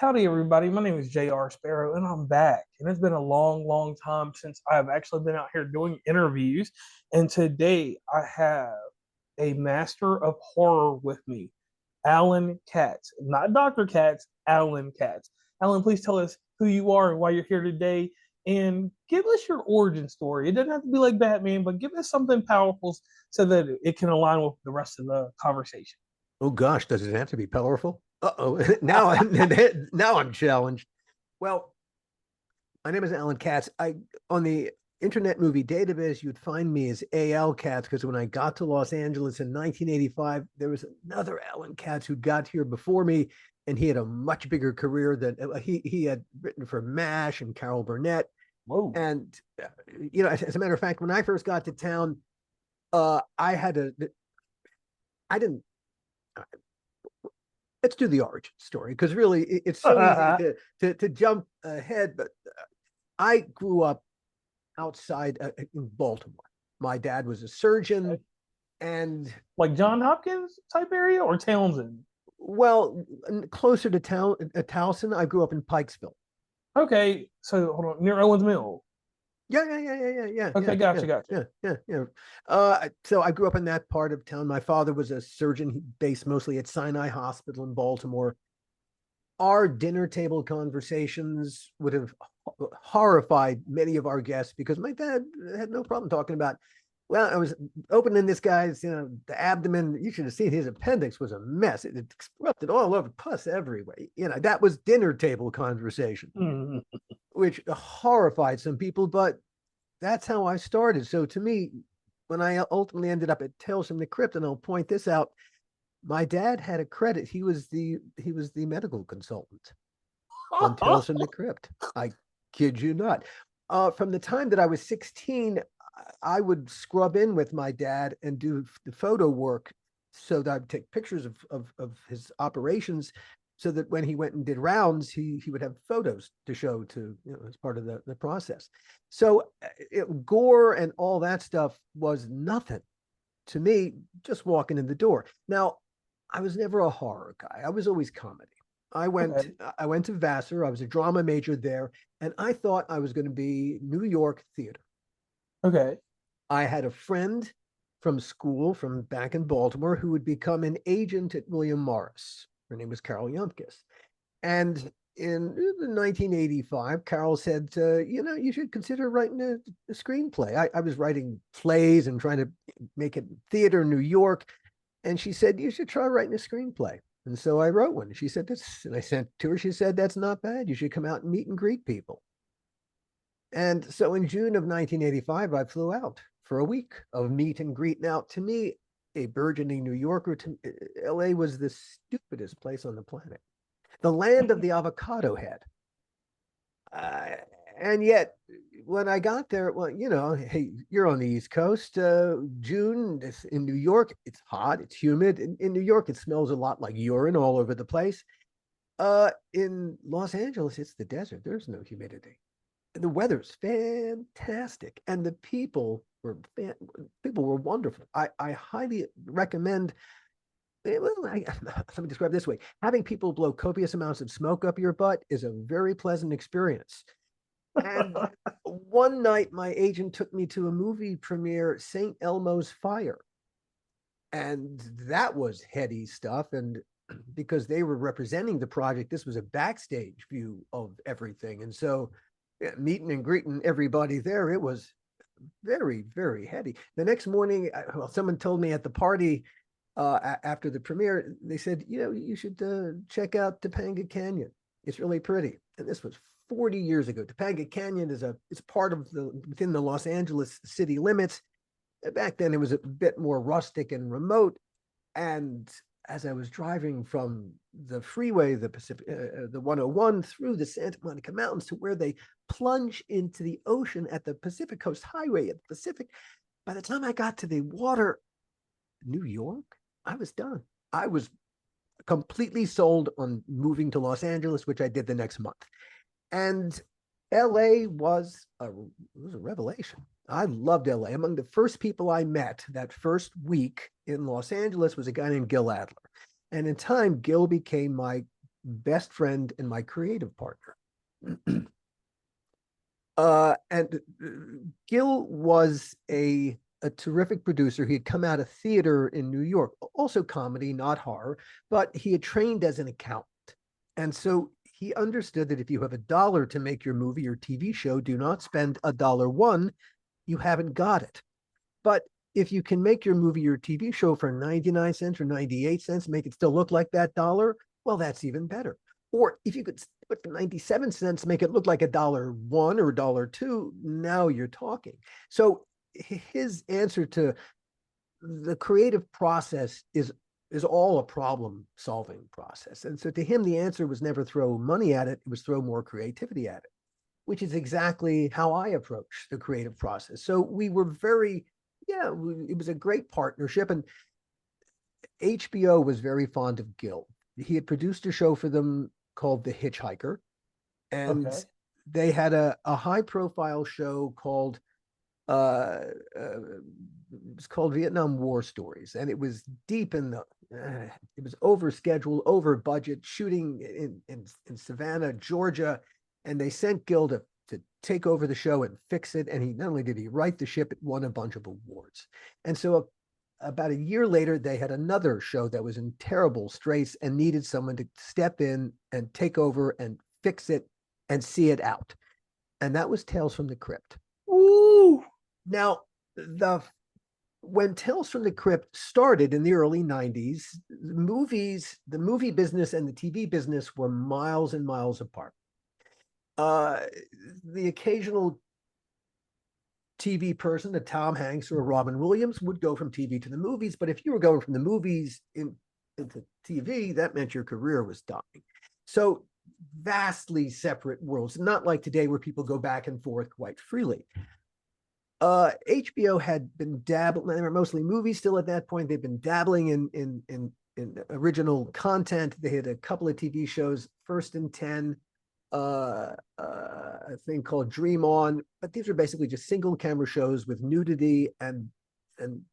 Howdy, everybody. My name is J.R. Sparrow, and I'm back. And it's been a long, long time since I've actually been out here doing interviews. And today I have a master of horror with me, Alan Katz. Not Dr. Katz, Alan Katz. Alan, please tell us who you are and why you're here today. And give us your origin story. It doesn't have to be like Batman, but give us something powerful so that it can align with the rest of the conversation. Oh gosh, does it have to be powerful? Uh-oh. Now I'm challenged. Well, my name is Alan Katz. I on the Internet Movie Database, you'd find me as A.L. Katz because when I got to Los Angeles in 1985, there was another Alan Katz who got here before me, and he had a much bigger career than he had written for MASH and Carol Burnett. Whoa. And as a matter of fact, when I first got to town, I didn't let's do the origin story because really it's so easy to jump ahead. But I grew up outside in Baltimore. My dad was a surgeon, and Like John Hopkins type area or Townsend? well, closer to town, Towson. I grew up in Pikesville. Okay, so hold on, near Owens Mill. Okay, Yeah. So I grew up in that part of town. My father was a surgeon based mostly at Sinai Hospital in Baltimore. Our dinner table conversations would have horrified many of our guests because my dad had no problem talking about, well, I was opening this guy's, the abdomen. You should have seen his appendix was a mess. It erupted all over, pus everywhere. That was dinner table conversation, which horrified some people, but that's how I started. So to me, when I ultimately ended up at Tales from the Crypt, and I'll point this out, my dad had a credit. He was the medical consultant on Tales from the Crypt. I kid you not. From the time that I was 16, I would scrub in with my dad and do the photo work so that I'd take pictures of his operations so that when he went and did rounds, he would have photos to show to, as part of the process. So gore and all that stuff was nothing to me, just walking in the door. Now, I was never a horror guy. I was always comedy. I went to Vassar. I was a drama major there, and I thought I was going to be New York theater. Okay. I had a friend from school from back in Baltimore who would become an agent at William Morris. Her name was Carol Yumpkis. And in 1985, Carol said, you should consider writing a screenplay. I was writing plays and trying to make it theater in New York. And she said, you should try writing a screenplay. And so I wrote one. She said, and I sent it to her. She said, that's not bad. You should come out and meet and greet people. And so in June of 1985, I flew out for a week of meet and greet. Now, to me, a burgeoning New Yorker, LA was the stupidest place on the planet, the land of the avocado head. And yet, when I got there, well, hey, you're on the East Coast. June in New York, it's hot, it's humid. In New York, it smells a lot like urine all over the place. In Los Angeles, it's the desert. There's no humidity. The weather's fantastic, and the people were wonderful. I highly recommend. Well, let me describe it this way: having people blow copious amounts of smoke up your butt is a very pleasant experience. And one night, my agent took me to a movie premiere, St. Elmo's Fire, and that was heady stuff. And because they were representing the project, this was a backstage view of everything, and so meeting and greeting everybody there, it was very, very heady. The next morning, someone told me at the party after the premiere, they said, you should check out Topanga Canyon. It's really pretty. And this was 40 years ago. Topanga Canyon is part of within the Los Angeles city limits. Back then, it was a bit more rustic and remote. And as I was driving from the freeway, the 101 through the Santa Monica Mountains to where they plunge into the ocean at the Pacific Coast Highway at the Pacific, by the time I got to the water, New York, I was done. I was completely sold on moving to Los Angeles, which I did the next month. And LA was a revelation. I loved LA. Among the first people I met that first week in Los Angeles was a guy named Gil Adler. And in time, Gil became my best friend and my creative partner. And Gil was a terrific producer. He had come out of theater in New York, also comedy, not horror, but he had trained as an accountant. And so he understood that if you have $1 to make your movie or TV show, do not spend $1. You haven't got it. But if you can make your movie or TV show for 99 cents or 98 cents, make it still look like that dollar, well, that's even better. Or if you could put for 97 cents, make it look like $1 or $2, now you're talking. So his answer to the creative process is all a problem solving process. And so to him, the answer was never throw money at it, it was throw more creativity at it, which is exactly how I approach the creative process. So we were very, it was a great partnership. And HBO was very fond of Gil. He had produced a show for them called The Hitchhiker. And Okay. they had a high profile show called it was called Vietnam War Stories, and it was deep in the it was over schedule, over budget, shooting in Savannah, Georgia, and they sent Gil to take over the show and fix it. And he not only did he write the ship, it won a bunch of awards. And so about a year later, they had another show that was in terrible straits and needed someone to step in and take over and fix it and see it out. And that was Tales from the Crypt. Ooh. Now, when Tales from the Crypt started in the early 90s, the movie business and the TV business were miles and miles apart. The occasional TV person, a Tom Hanks or a Robin Williams, would go from TV to the movies. But if you were going from the movies into TV, that meant your career was dying. So vastly separate worlds, not like today where people go back and forth quite freely. HBO had been dabbling, they were mostly movies still at that point. They'd been dabbling in original content. They had a couple of TV shows, First and 10, a thing called Dream On, but these are basically just single camera shows with nudity and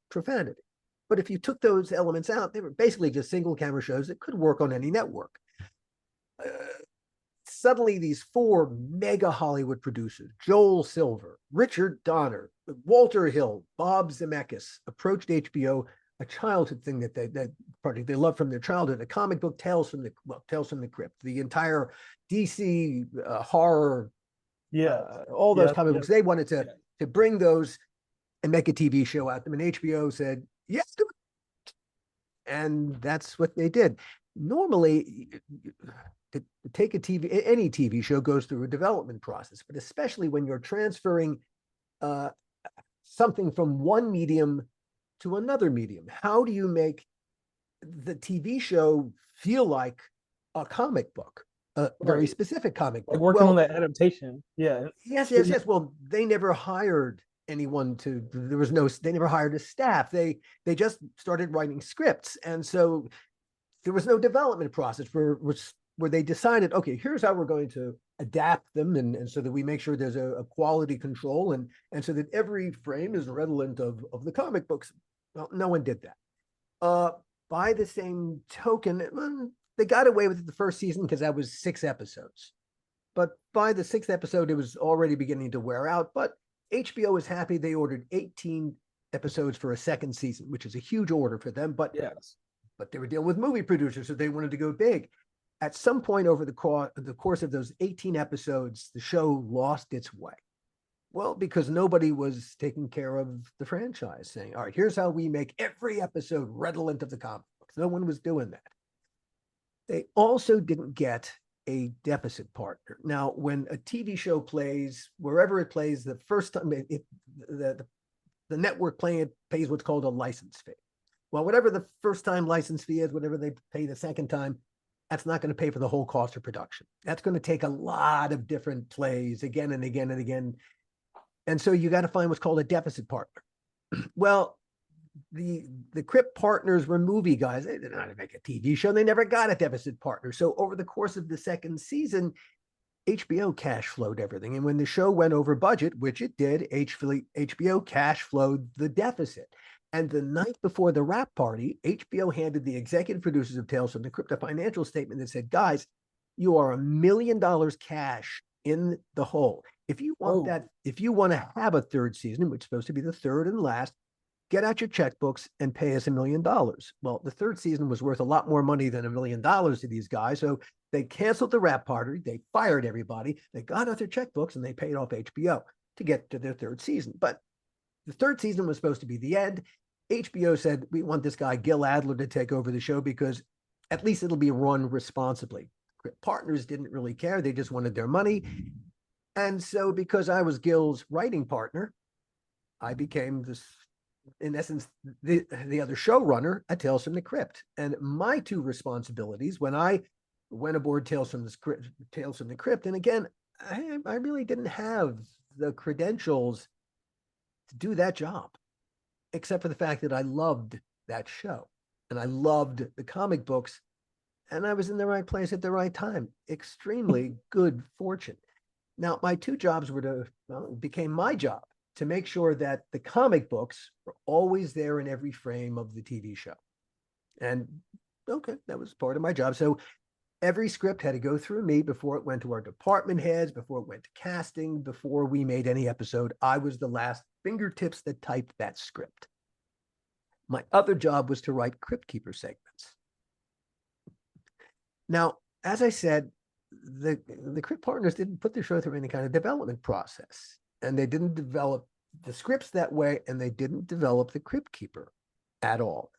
profanity. But if you took those elements out, they were basically just single camera shows that could work on any network. Suddenly, these 4 mega Hollywood producers, Joel Silver, Richard Donner, Walter Hill, Bob Zemeckis, approached HBO, a childhood thing that they loved from their childhood, a comic book, Tales from the Crypt, the entire DC horror, all those comic books. They wanted to bring those and make a TV show out of them. And HBO said, yes, do it. And that's what they did. Normally, to take any TV show goes through a development process, but especially when you're transferring something from one medium to another medium, how do you make the TV show feel like a comic book, a very specific comic book? Like working on that adaptation. Yeah. Yes. Well, they never hired anyone they never hired a staff. They just started writing scripts. And so there was no development process where they decided, okay, here's how we're going to adapt them, and so that we make sure there's a quality control, and so that every frame is redolent of the comic books. Well, no one did that. By the same token, they got away with it the first season because that was 6 episodes. But by the 6th episode, it was already beginning to wear out. But HBO was happy. They ordered 18 episodes for a second season, which is a huge order for them. But they were dealing with movie producers, so they wanted to go big. At some point over the course of those 18 episodes, the show lost its way. Well, because nobody was taking care of the franchise, saying, all right, here's how we make every episode redolent of the comic books. No one was doing that. They also didn't get a deficit partner. Now, when a TV show plays, wherever it plays, the first time the network playing it pays what's called a license fee. Well, whatever the first time license fee is, whatever they pay the second time, that's not going to pay for the whole cost of production. That's going to take a lot of different plays again and again and again. And so you got to find what's called a deficit partner. Well, the Crypt partners were movie guys. They didn't know how to make a TV show. They never got a deficit partner. So over the course of the second season, HBO cash flowed everything. And when the show went over budget, which it did, HBO cash flowed the deficit. And the night before the wrap party, HBO handed the executive producers of Tales from the Crypt a financial statement that said, guys, you are $1 million cash in the hole. If you want Whoa. that, if you want to have a third season, which is supposed to be the third and last, get out your checkbooks and pay us $1 million. Well, the third season was worth a lot more money than $1 million to these guys. So they canceled the rap party. They fired everybody. They got out their checkbooks and they paid off HBO to get to their third season. But the third season was supposed to be the end. HBO said, we want this guy, Gil Adler, to take over the show because at least it'll be run responsibly. Partners didn't really care. They just wanted their money. And so because I was Gil's writing partner, I became this, in essence, the other showrunner at Tales from the Crypt. And my two responsibilities when I went aboard Tales from the Crypt, and again, I really didn't have the credentials to do that job, except for the fact that I loved that show and I loved the comic books and I was in the right place at the right time. Extremely good fortune. Now, my two jobs became my job to make sure that the comic books were always there in every frame of the TV show. And okay, that was part of my job. So every script had to go through me before it went to our department heads, before it went to casting, before we made any episode. I was the last fingertips that typed that script. My other job was to write Crypt Keeper segments. Now, as I said, the Crypt partners didn't put the show through any kind of development process, and they didn't develop the scripts that way, and they didn't develop the Crypt Keeper at all.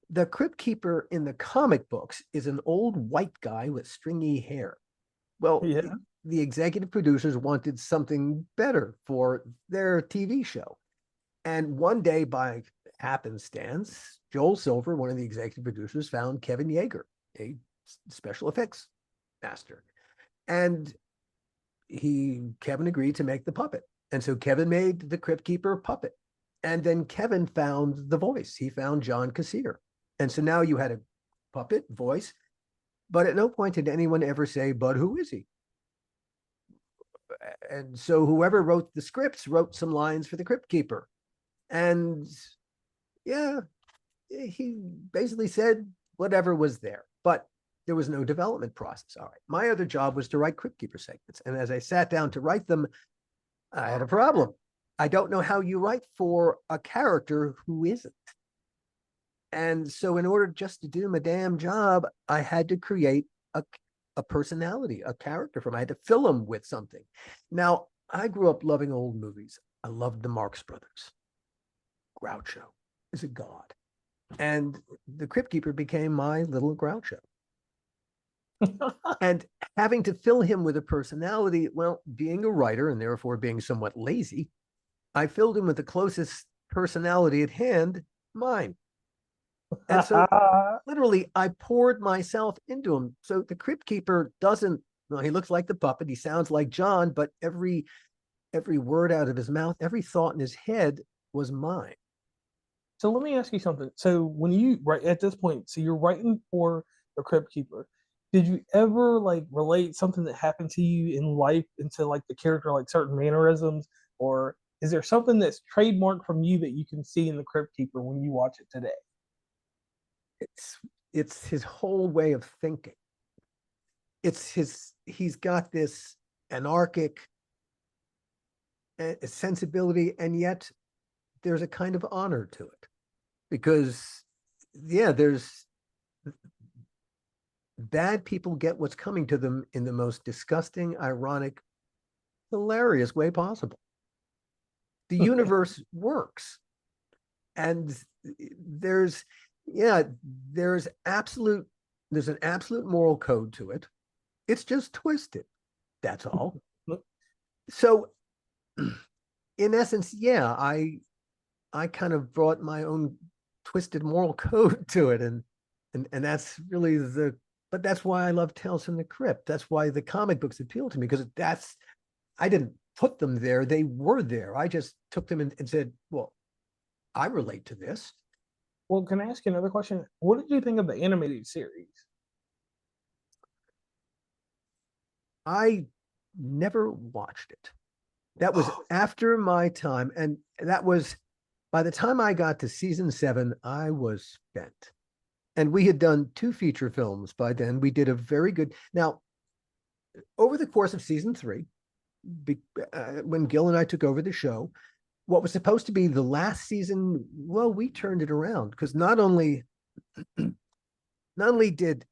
The Crypt Keeper in the comic books is an old white guy with stringy hair. Well, Yeah. the executive producers wanted something better for their TV show. And one day, by happenstance, Joel Silver, one of the executive producers, found Kevin Yeager, a special effects master. And Kevin agreed to make the puppet. And so Kevin made the Crypt Keeper puppet. And then Kevin found the voice. He found John Kassir. And so now you had a puppet voice, but at no point did anyone ever say, but who is he? And so whoever wrote the scripts wrote some lines for the Crypt Keeper. And yeah, he basically said whatever was there, but there was no development process. All right. My other job was to write Crypt Keeper segments. And as I sat down to write them, I had a problem. I don't know how you write for a character who isn't. And so in order just to do my damn job, I had to create a personality, a character from, I had to fill them with something. Now, I grew up loving old movies. I loved the Marx Brothers. Groucho is a god. And the Crypt Keeper became my little Groucho. And having to fill him with a personality, well, being a writer and therefore being somewhat lazy, I filled him with the closest personality at hand, mine. And so literally I poured myself into him. So the Crypt Keeper doesn't, well, he looks like the puppet. He sounds like John, but every word out of his mouth, every thought in his head was mine. So let me ask you something. So when you write at this point, so you're writing for the Crypt Keeper, did you ever like relate something that happened to you in life into like the character, like certain mannerisms, or is there something that's trademarked from you that you can see in the Crypt Keeper when you watch it today? It's his whole way of thinking. He's got this anarchic sensibility, and yet there's a kind of honor to it because there's bad people get what's coming to them in the most disgusting, ironic, hilarious way possible. The universe works, and there's an absolute moral code to it. It's just twisted. That's all. So in essence, I kind of brought my own twisted moral code to it. And that's really but that's why I love Tales from the Crypt. That's why the comic books appeal to me, because I didn't put them there. They were there. I just took them and said, well, I relate to this. Well, can I ask you another question? What did you think of the animated series? I never watched it. That was after my time. And that was, by the time I got to season 7, I was spent. And we had done 2 feature films by then. We did a very good, now over the course of season 3, when Gil and I took over the show, what was supposed to be the last season, well, we turned it around, because not only did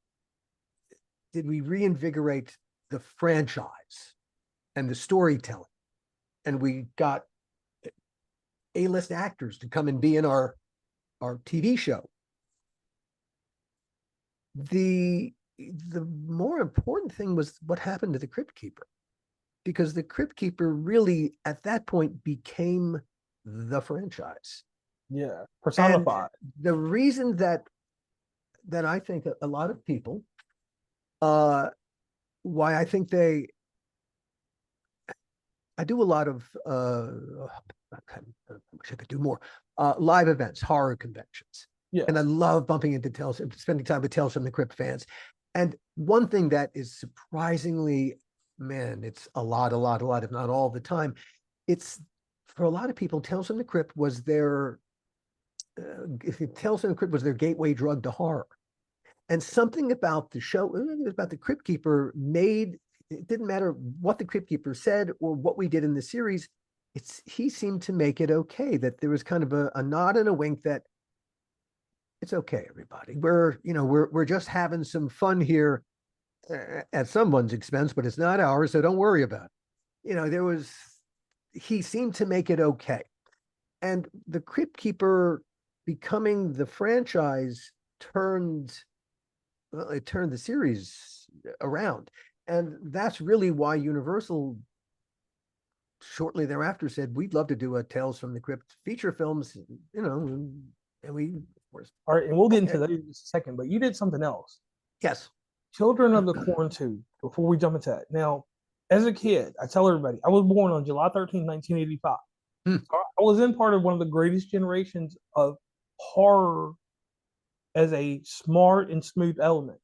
we reinvigorate the franchise and the storytelling, and we got A-list actors to come and be in our TV show. The more important thing was what happened to the Crypt Keeper, because the Crypt Keeper really at that point became the franchise. Yeah, And personified. the reason that I think a lot of people, why I think I do a lot of I wish I could do more live events, horror conventions, and I Yes. love bumping into Tales, spending time with Tales from the Crypt fans. And one thing that is surprisingly, man, it's a lot, if not all the time, it's for a lot of people, Tales from the Crypt was their Tales from the Crypt was their gateway drug to horror. And something about the show, about the Crypt Keeper, made it didn't matter what the Crypt Keeper said or what we did in the series. He seemed to make it okay, that there was kind of a nod and a wink that it's okay, everybody. We're just having some fun here at someone's expense, but it's not ours, so don't worry about it. He seemed to make it okay. And the Crypt Keeper becoming the franchise turned the series around. And that's really why Universal shortly thereafter said, we'd love to do a Tales from the Crypt feature films, and we, of course. All right, and we'll get into that in just a second, but you did something else. Yes. Children of the Corn 2, before we jump into that. Now, as a kid, I tell everybody, I was born on July 13th, 1985. Hmm. So I was in part of one of the greatest generations of horror as a smart and smooth element.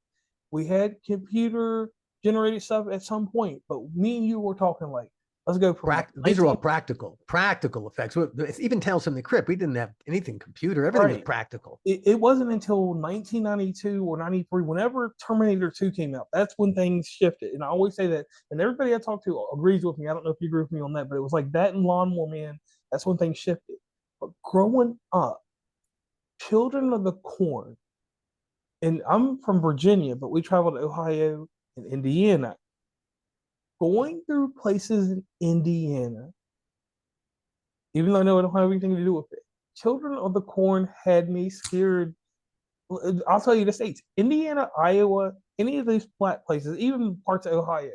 We had computer generated stuff at some point, but me and you were talking like, let's go from These are all practical effects. Even Tales from the Crypt, we didn't have anything computer. Everything was practical. It wasn't until 1992 or 93, whenever Terminator 2 came out, that's when things shifted. And I always say that, and everybody I talk to agrees with me. I don't know if you agree with me on that, but it was like that and Lawnmower Man, that's when things shifted. But growing up, Children of the Corn, and I'm from Virginia, but we traveled to Ohio and Indiana. Going through places in Indiana, even though I know it don't have anything to do with it, Children of the Corn had me scared. I'll tell you the states: Indiana, Iowa, any of these flat places, even parts of Ohio.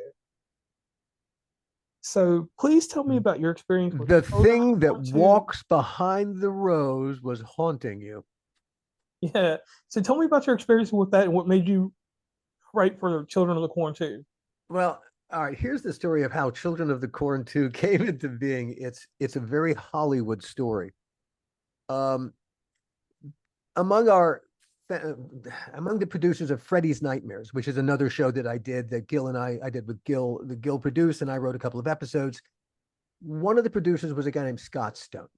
So please tell me about your experience with the Children thing of the that Corn 2. walks behind the rose was haunting you. Yeah. So tell me about your experience with that and what made you write for Children of the Corn 2. Well, all right, here's the story of how Children of the Corn 2 came into being. It's a very Hollywood story. Among the producers of Freddy's Nightmares, which is another show that I did, that Gil and I did with Gil, the Gil produced, and I wrote a couple of episodes. One of the producers was a guy named Scott Stone.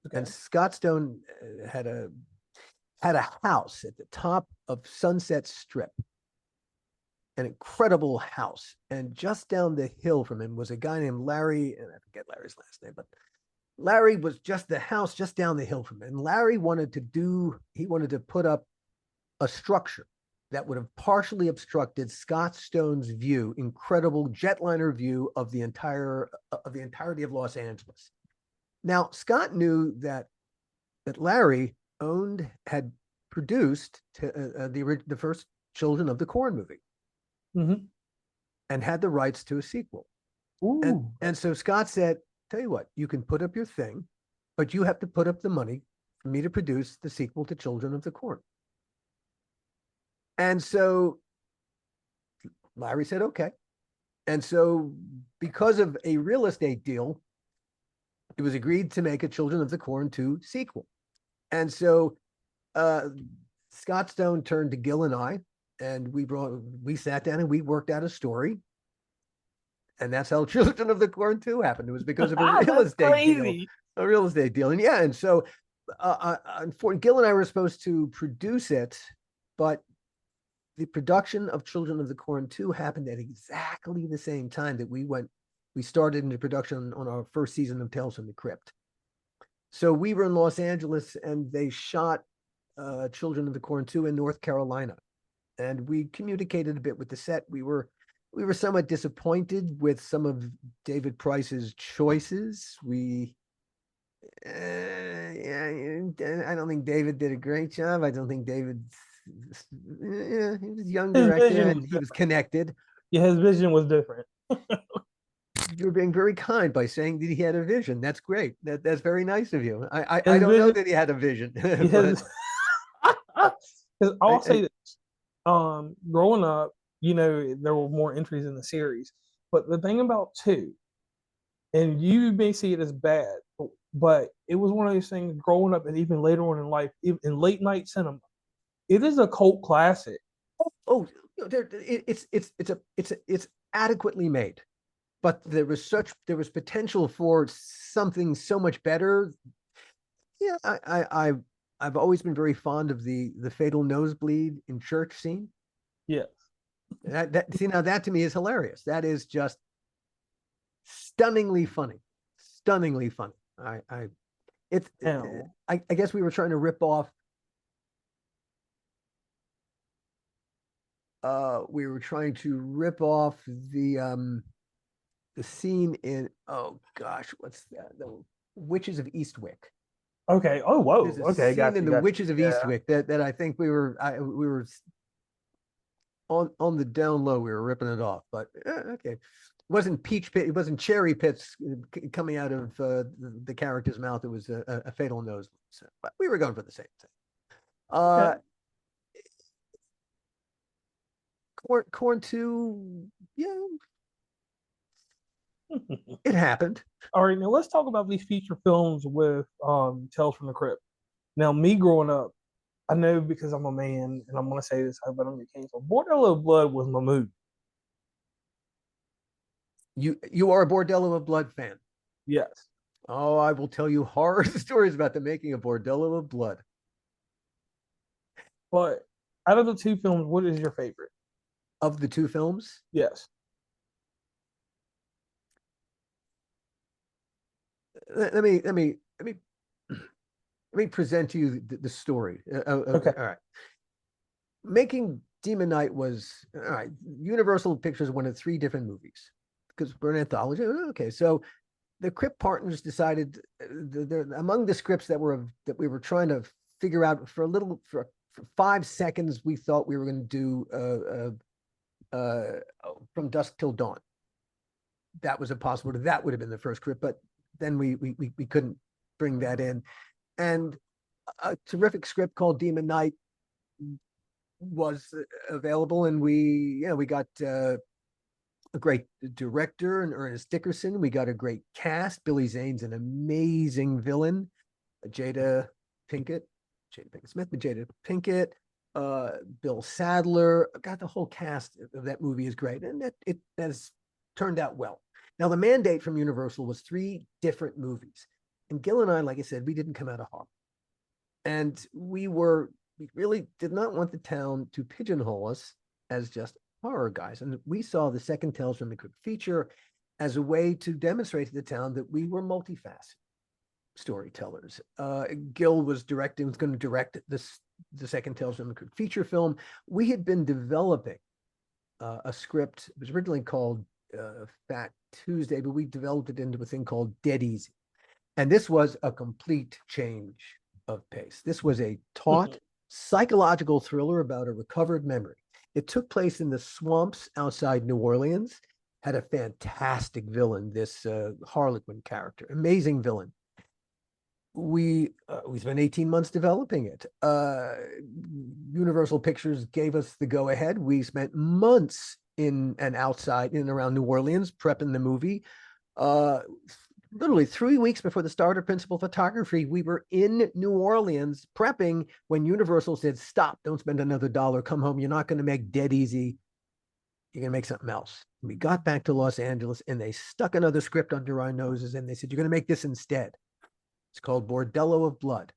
Okay. And Scott Stone had a house at the top of Sunset Strip, an incredible house. And just down the hill from him was a guy named Larry, and I forget Larry's last name, but Larry was just the house just down the hill from him. And Larry wanted to put up a structure that would have partially obstructed Scott Stone's view, incredible jetliner view of the entirety of Los Angeles. Now, Scott knew that Larry had produced the first Children of the Corn movie, mm-hmm. and had the rights to a sequel. Ooh. And so Scott said, tell you what, you can put up your thing, but you have to put up the money for me to produce the sequel to Children of the Corn. And so Larry said, okay. And so because of a real estate deal, it was agreed to make a Children of the Corn 2 sequel. And so Scott Stone turned to Gil and I, and we sat down and we worked out a story. And that's how Children of the Corn 2 happened. It was because of a real estate deal. A real estate deal. And yeah, and so Gil and I were supposed to produce it, but the production of Children of the Corn 2 happened at exactly the same time that we started into production on our first season of Tales from the Crypt. So we were in Los Angeles and they shot Children of the Corn 2 in North Carolina. And we communicated a bit with the set. We were somewhat disappointed with some of David Price's choices. I don't think David did a great job. I don't think David, he was a young His director vision was and he was different. connected. Yeah, his vision was different. You're being very kind by saying that he had a vision. That's great. That's very nice of you. I His don't know vision, that he had a vision, but his. Because I'll I say this: growing up, there were more entries in the series, but the thing about two, and you may see it as bad, but it was one of those things growing up, and even later on in life, in late night cinema, it is a cult classic. oh, it's adequately made, but there was potential for something so much better. Yeah, I've always been very fond of the fatal nosebleed in church scene. Yes. That see now that to me is hilarious. That is just stunningly funny, stunningly funny. It's Now, I guess we were trying to rip off. We were trying to rip off the scene in, oh gosh, what's that? The Witches of Eastwick. okay. Oh, There's whoa. a Okay, scene got in you, the got you. Witches of Yeah. Eastwick that I think we were on the down low. We were ripping it off, but okay. It wasn't peach pit. It wasn't cherry pits coming out of the character's mouth. It was a fatal nose. So, but we were going for the same thing. Okay. Corn 2, yeah, it happened. All right, now let's talk about these feature films with Tales from the Crypt. Now, me growing up, I know because I'm a man, and I'm gonna say this, but I'm gonna get canceled. Bordello of Blood was my movie. You are a Bordello of Blood fan. Yes, Oh, I will tell you horror stories about the making of Bordello of Blood. but out of the two films, what is your favorite? Of the two films, Yes. let me present to you the story. Okay. All right, making Demon Knight was all right. Universal Pictures wanted three different movies because we're an anthology. Okay, so the Crypt partners decided among the scripts that we were trying to figure out for 5 seconds, we thought we were going to do From Dusk Till Dawn. That was a possibility. That would have been the first Crypt, but then we couldn't bring that in. And a terrific script called Demon Knight was available, and we got a great director in Ernest Dickerson. We got a great cast. Billy Zane's an amazing villain. Jada Pinkett Smith, Jada Pinkett, Bill Sadler. Got the whole cast of that movie is great, and it has turned out well. Now the mandate from Universal was three different movies, and Gil and I, like I said, we didn't come out of horror, and we really did not want the town to pigeonhole us as just horror guys. And we saw the second Tales from the Crypt feature as a way to demonstrate to the town that we were multifaceted storytellers. Gil was going to direct the second Tales from the Crypt feature film. We had been developing a script. It was originally called Fat Tuesday, but we developed it into a thing called Dead Easy. And this was a complete change of pace. This was a taut psychological thriller about a recovered memory. It took place in the swamps outside New Orleans, had a fantastic villain, this Harlequin character, amazing villain. We spent 18 months developing it. Universal Pictures gave us the go ahead. We spent months in and around New Orleans prepping the movie. Literally 3 weeks before the start of principal photography, we were in New Orleans prepping when Universal said, "Stop, don't spend another dollar, come home. You're not going to make Dead Easy. You're going to make something else." We got back to Los Angeles and they stuck another script under our noses and they said, "You're going to make this instead. It's called Bordello of Blood.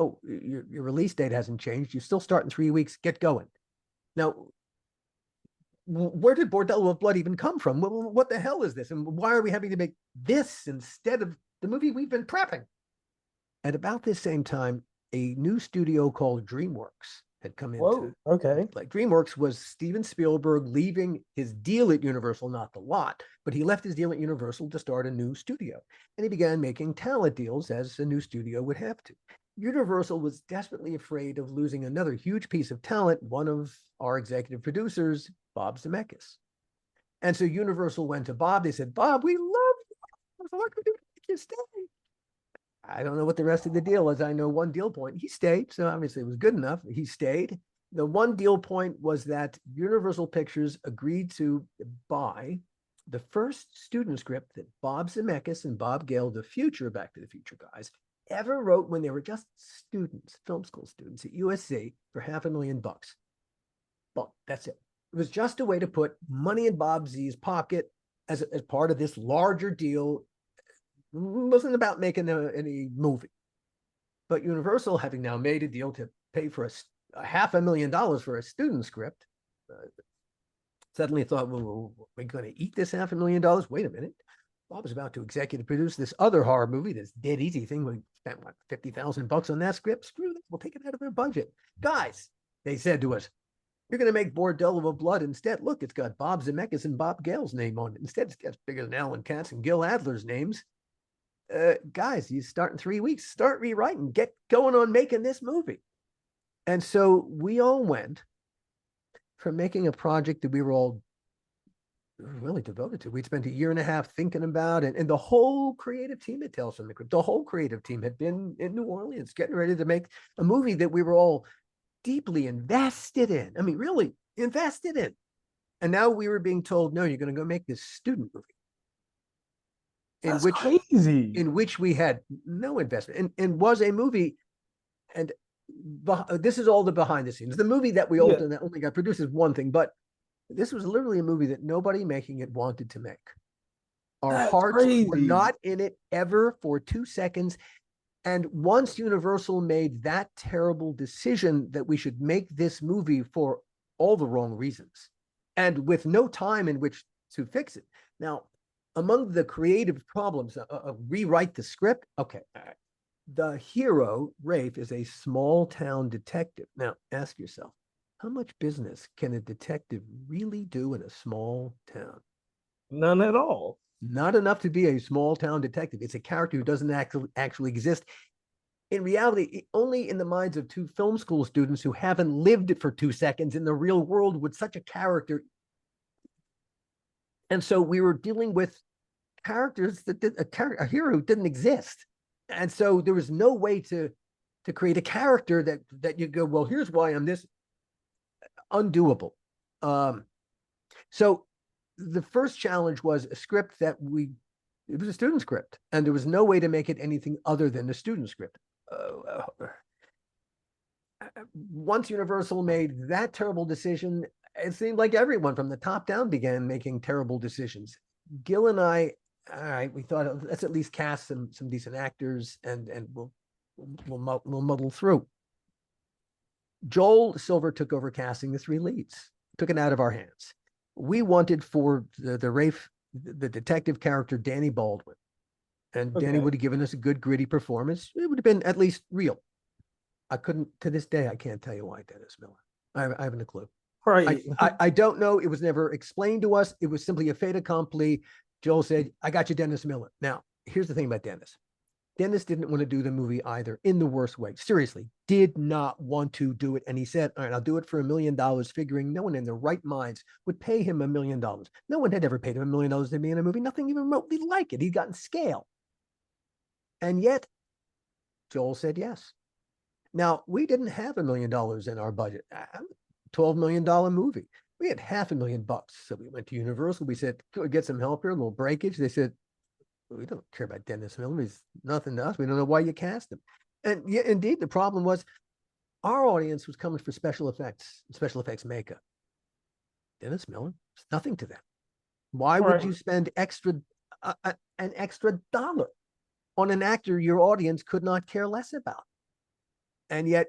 Oh, your release date hasn't changed. You still start in 3 weeks. Get going." Now, where did Bordello of Blood even come from? What the hell is this? And why are we having to make this instead of the movie we've been prepping? At about this same time, a new studio called DreamWorks had come into. Whoa. Okay. Like DreamWorks was Steven Spielberg leaving his deal at Universal, not the lot, but he left his deal at Universal to start a new studio. And he began making talent deals as a new studio would have to. Universal was desperately afraid of losing another huge piece of talent, one of our executive producers, Bob Zemeckis. And so Universal went to Bob. They said, Bob, we love you. What can we do to make you stay? I don't know what the rest of the deal is. I know one deal point. He stayed, so obviously it was good enough. He stayed. The one deal point was that Universal Pictures agreed to buy the first student script that Bob Zemeckis and Bob Gale, the future Back to the Future guys, ever wrote when they were just students, film school students at USC for $500,000. Well, that's it. It was just a way to put money in Bob Z's pocket as part of this larger deal. It wasn't about making any movie. But Universal, having now made a deal to pay for a $500,000 for a student script, suddenly thought, well, we're going to eat this $500,000? Wait a minute. Bob was about to executive produce this other horror movie, this Dead Easy thing. We spent, what, $50,000 on that script? Screw that. We'll take it out of our budget. Guys, they said to us, you're going to make Bordello of Blood instead. Look, it's got Bob Zemeckis and Bob Gale's name on it. Instead, it's bigger than Alan Katz and Gil Adler's names. Guys, you start in 3 weeks. Start rewriting. Get going on making this movie. And so we all went from making a project that we were all really devoted to. We'd spent a year and a half thinking about it. And the whole creative team at Tales from the Crypt, the whole creative team had been in New Orleans getting ready to make a movie that we were all deeply invested in. I mean, really invested in. And now we were being told, no, you're going to go make this student movie. That's crazy. In which we had no investment and was a movie. And this is all the behind the scenes. The movie that we ultimately got produced is one thing, but this was literally a movie that nobody making it wanted to make. Our hearts were not in it ever for 2 seconds. And once Universal made that terrible decision that we should make this movie for all the wrong reasons and with no time in which to fix it. Now, among the creative problems, rewrite the script. Okay. The hero, Rafe, is a small town detective. Now, ask yourself, how much business can a detective really do in a small town? None at all. Not enough to be a small town detective. It's a character who doesn't actually exist. In reality, only in the minds of 2 film school students who haven't lived it for 2 seconds in the real world would such a character. And so we were dealing with characters that a hero who didn't exist. And so there was no way to create a character that you go, well, here's why I'm this. Undoable. So the first challenge was a script that it was a student script, and there was no way to make it anything other than a student script. Once Universal made that terrible decision, it seemed like everyone from the top down began making terrible decisions. Gil and I, all right, we thought let's at least cast some decent actors, and we'll muddle through. Joel Silver took over casting the 3 leads, took it out of our hands. We wanted for the Rafe, the detective character, Danny Baldwin. And Danny would have given us a good, gritty performance. It would have been at least real. To this day, I can't tell you why Dennis Miller. I haven't a clue. Right. I don't know. It was never explained to us. It was simply a fait accompli. Joel said, I got you, Dennis Miller. Now, here's the thing about Dennis. Dennis didn't want to do the movie either, in the worst way. Seriously, did not want to do it. And he said, all right, I'll do it for $1 million, figuring no one in their right minds would pay him $1 million. No one had ever paid him $1 million to be in a movie. Nothing even remotely like it. He'd gotten scale. And yet, Joel said yes. Now, we didn't have $1 million in our budget. $12 million movie. We had $500,000. So we went to Universal. We said, could we get some help here? A little breakage. They said, we don't care about Dennis Miller. He's nothing to us. We don't know why you cast him. And yeah, indeed, the problem was our audience was coming for special effects makeup. Dennis Miller, it's nothing to them. Why would you spend an extra dollar on an actor your audience could not care less about? And yet,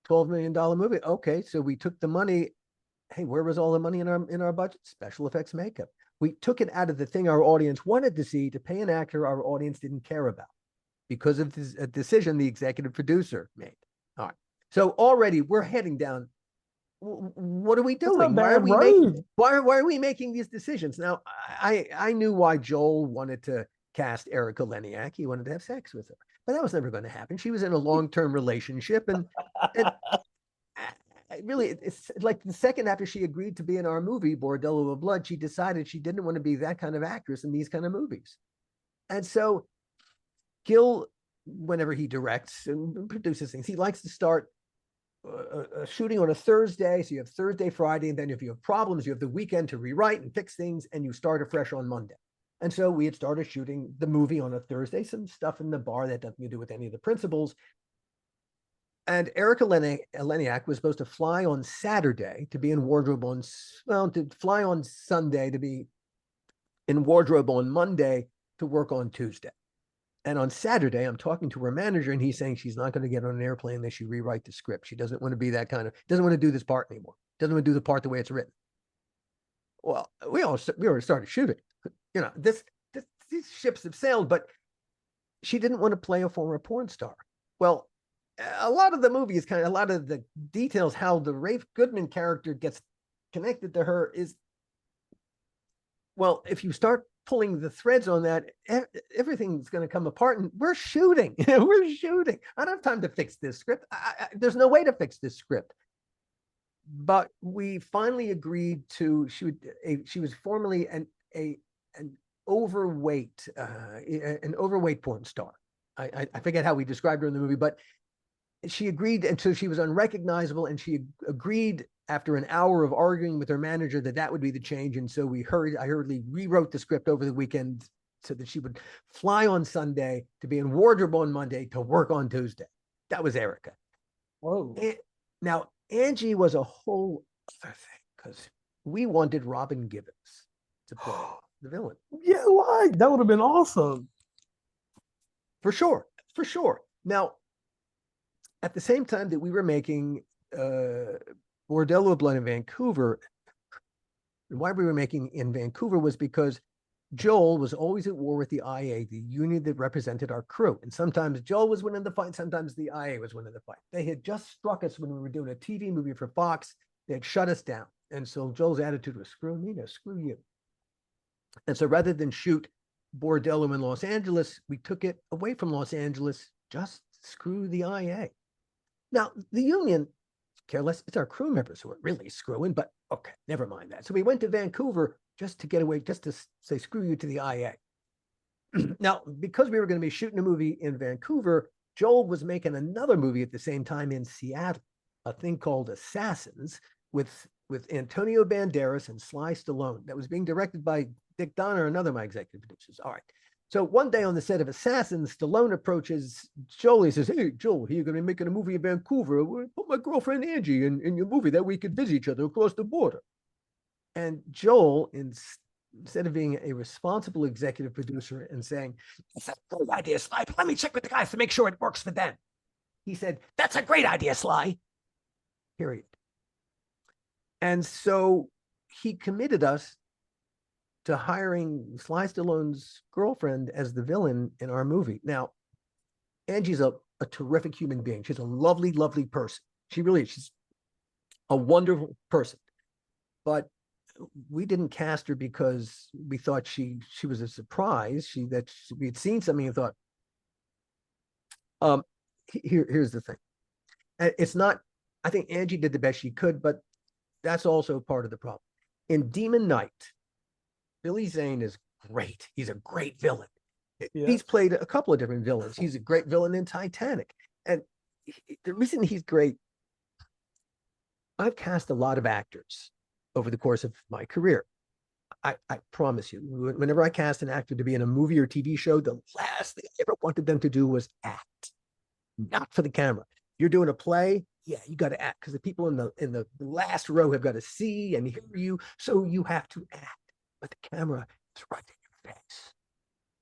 $12 million movie. Okay, so we took the money hey, where was all the money in our budget? Special effects makeup. We took it out of the thing our audience wanted to see to pay an actor our audience didn't care about because of this a decision the executive producer made. All right. So already we're heading down. What are we That's a doing? bad road. Why are we making these decisions? Now, I knew why Joel wanted to cast Erica Leniak. He wanted to have sex with her, but that was never going to happen. She was in a long-term relationship, and really, it's like the second after she agreed to be in our movie, Bordello of Blood, she decided she didn't want to be that kind of actress in these kind of movies. And so Gil, whenever he directs and produces things, he likes to start shooting on a Thursday. So you have Thursday, Friday, and then if you have problems, you have the weekend to rewrite and fix things, and you start afresh on Monday. And so we had started shooting the movie on a Thursday, some stuff in the bar that doesn't do with any of the principals. And Erica Leniak was supposed to fly on Saturday to be in wardrobe on, well, to fly on Sunday to be in wardrobe on Monday to work on Tuesday. And on Saturday, I'm talking to her manager, and he's saying she's not going to get on an airplane unless she rewrite the script. She doesn't want to be that kind of, doesn't want to do this part anymore. Doesn't want to do the part the way it's written. Well, we already started shooting. You know, these ships have sailed, but she didn't want to play a former porn star. Well, a lot of the movie is kind of, a lot of the details, how the Rafe Goodman character gets connected to her is, well, if you start pulling the threads on that, everything's going to come apart, and we're shooting. We're shooting. I don't have time to fix this script. There's no way to fix this script. But we finally agreed to, she was formerly an overweight porn star. I forget how we described her in the movie, but she agreed, and so she was unrecognizable, and she agreed after an hour of arguing with her manager that would be the change. And so I hurriedly rewrote the script over the weekend so that she would fly on Sunday to be in wardrobe on Monday to work on Tuesday. That was Erica. Whoa. Now, Angie was a whole other thing because we wanted Robin Gibbons to play the villain. Yeah, like that would have been awesome. For sure. For sure. Now, at the same time that we were making Bordello of Blood in Vancouver, why we were making in Vancouver was because Joel was always at war with the IA, the union that represented our crew. And sometimes Joel was winning the fight, sometimes the IA was winning the fight. They had just struck us when we were doing a TV movie for Fox. They had shut us down. And so Joel's attitude was, screw me, no, screw you. And so rather than shoot Bordello in Los Angeles, we took it away from Los Angeles, just screw the IA. Now, the union, care less, it's our crew members who are really screwing, but okay, never mind that. So we went to Vancouver just to get away, just to say screw you to the IA. Now, because we were going to be shooting a movie in Vancouver, Joel was making another movie at the same time in Seattle, a thing called Assassins with Antonio Banderas and Sly Stallone that was being directed by Dick Donner, another of my executive producers. All right. So one day on the set of Assassins, Stallone approaches Joel. He says, hey, Joel, you're going to be making a movie in Vancouver. Put my girlfriend Angie in your movie. That we could visit each other across the border. And Joel, instead of being a responsible executive producer and saying, that's a great idea, Sly, but let me check with the guys to make sure it works for them. He said, that's a great idea, Sly. Period. And so he committed us to hiring Sly Stallone's girlfriend as the villain in our movie. Now, Angie's a terrific human being. She's a lovely, lovely person. She really is. She's a wonderful person. But we didn't cast her because we thought she was a surprise. We had seen something and thought, here's the thing. It's not, I think Angie did the best she could, but that's also part of the problem. In Demon Knight, Billy Zane is great. He's a great villain. Yeah. He's played a couple of different villains. He's a great villain in Titanic. And the reason he's great, I've cast a lot of actors over the course of my career. I promise you, whenever I cast an actor to be in a movie or TV show, the last thing I ever wanted them to do was act, not for the camera. You're doing a play, yeah, you got to act because the people in the last row have got to see and hear you, so you have to act. But the camera is right in your face.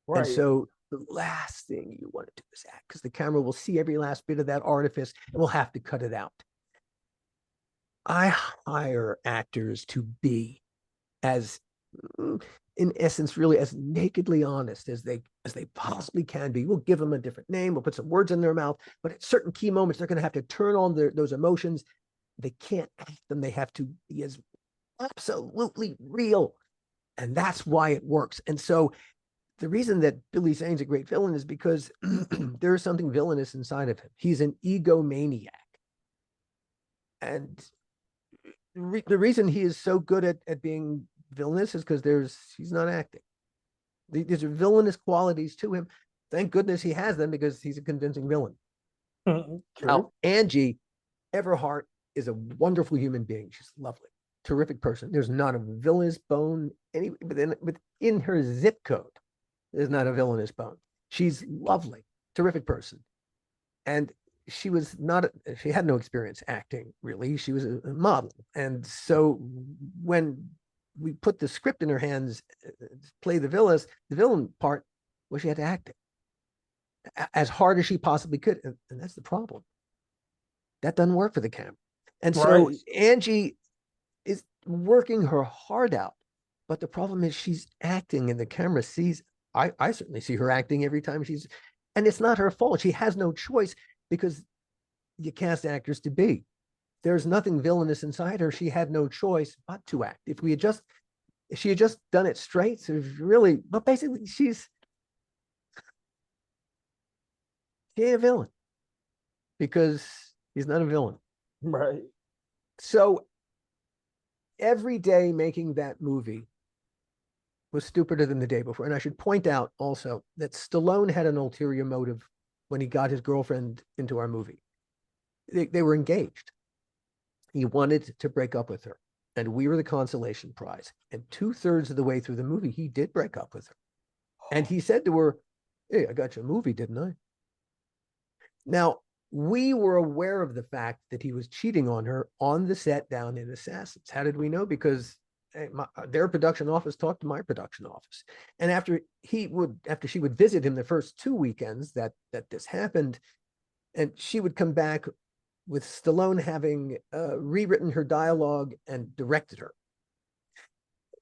Right. And so the last thing you want to do is act because the camera will see every last bit of that artifice and we'll have to cut it out. I hire actors to be as, in essence, really as nakedly honest as they possibly can be. We'll give them a different name, we'll put some words in their mouth, but at certain key moments, they're going to have to turn on those emotions. They can't act them. They have to be as absolutely real. And that's why it works. And so the reason that Billy Zane's a great villain is because there is something villainous inside of him. He's an egomaniac. And the reason he is so good at being villainous is because he's not acting. These are villainous qualities to him. Thank goodness he has them because he's a convincing villain. True. Now, Angie Everhart is a wonderful human being. She's lovely, terrific person. There's not a villainous bone within her zip code. There's not a villainous bone. She's lovely, terrific person. And she had no experience acting, really. She was a model. And so when we put the script in her hands to play the villain part, well, she had to act it as hard as she possibly could. And that's the problem. That doesn't work for the camera. And so Angie is working her heart out. But the problem is she's acting and the camera sees, I certainly see her acting every time and it's not her fault. She has no choice because you cast actors to be. There's nothing villainous inside her. She had no choice but to act. If she had just done it straight, so really, but basically she ain't a villain because he's not a villain. Right. So every day making that movie was stupider than the day before. And I should point out also that Stallone had an ulterior motive when he got his girlfriend into our movie. They were engaged. He wanted to break up with her, and we were the consolation prize. And 2/3 of the way through the movie, he did break up with her. And he said to her, "Hey, I got you a movie, didn't I?" Now, we were aware of the fact that he was cheating on her on the set down in Assassins. How did we know? Because their production office talked to my production office. And after she would visit him the first 2 weekends that this happened, and she would come back with Stallone having rewritten her dialogue and directed her.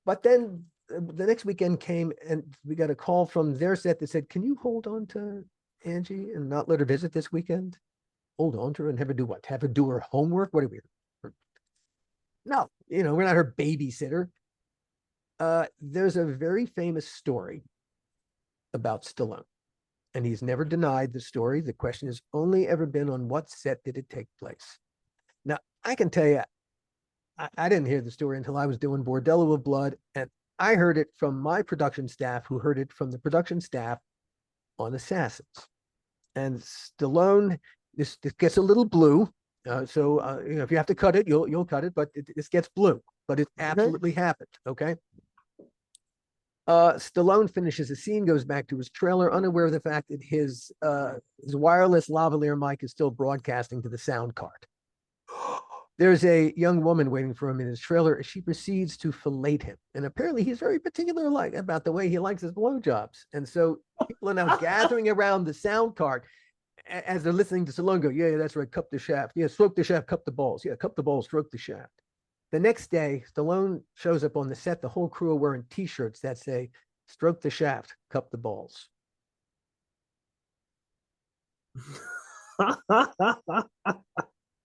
But then the next weekend came and we got a call from their set that said, "Can you hold on to Angie and not let her visit this weekend? Hold on to her and have her do what? Have her do her homework? What are we? No, we're not her babysitter." There's a very famous story about Stallone, and he's never denied the story. The question has only ever been on what set did it take place. Now, I can tell you, I didn't hear the story until I was doing Bordello of Blood, and I heard it from my production staff, who heard it from the production staff on Assassins. And Stallone, this gets a little blue. So if you have to cut it, you'll cut it, but this gets blue. But it absolutely happened. Okay. Stallone finishes the scene, goes back to his trailer, unaware of the fact that his wireless lavalier mic is still broadcasting to the sound card. There's a young woman waiting for him in his trailer. She proceeds to fillet him, and apparently he's very particular about the way he likes his blowjobs. And so people are now gathering around the sound card as they're listening to Stallone go, "Yeah, that's right, cup the shaft. Yeah, stroke the shaft, cup the balls. Yeah, cup the balls, stroke the shaft." The next day, Stallone shows up on the set. The whole crew are wearing T-shirts that say, "Stroke the shaft, cup the balls."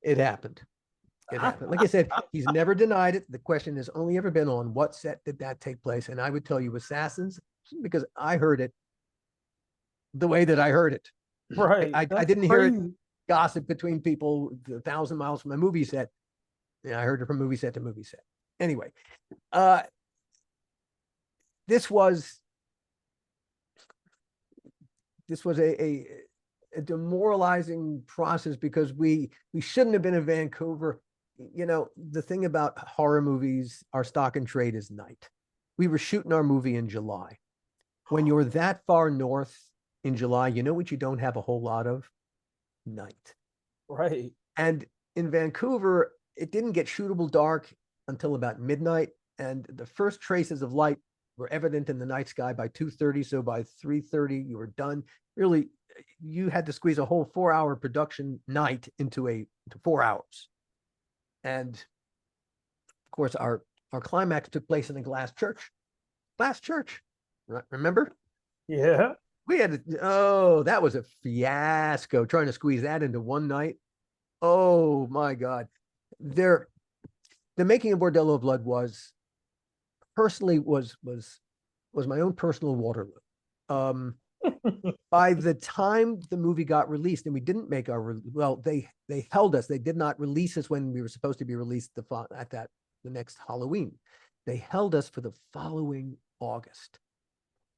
It happened. It happened. Like I said, he's never denied it. The question has only ever been on what set did that take place. And I would tell you Assassins, because I heard it the way that I heard it. Right. I didn't hear it gossip between people 1,000 miles from a movie set. Yeah, I heard it from movie set to movie set. Anyway, this was a demoralizing process because we shouldn't have been in Vancouver. The thing about horror movies, our stock and trade is night. We were shooting our movie in July. When you're that far north in July, you know what you don't have a whole lot of? Night. Right. And in Vancouver, it didn't get shootable dark until about midnight. And the first traces of light were evident in the night sky by 2:30. So by 3:30, you were done. Really, you had to squeeze a whole 4-hour production night into 4 hours. And Of course, our climax took place in a glass church. Glass church. Remember? Yeah. We had oh, that was a fiasco trying to squeeze that into one night. Oh my God. There the making of Bordello of Blood was personally was my own personal Waterloo. Um, by the time the movie got released, and we didn't make our well, they held us. They did not release us when we were supposed to be released at the next Halloween. They held us for the following August.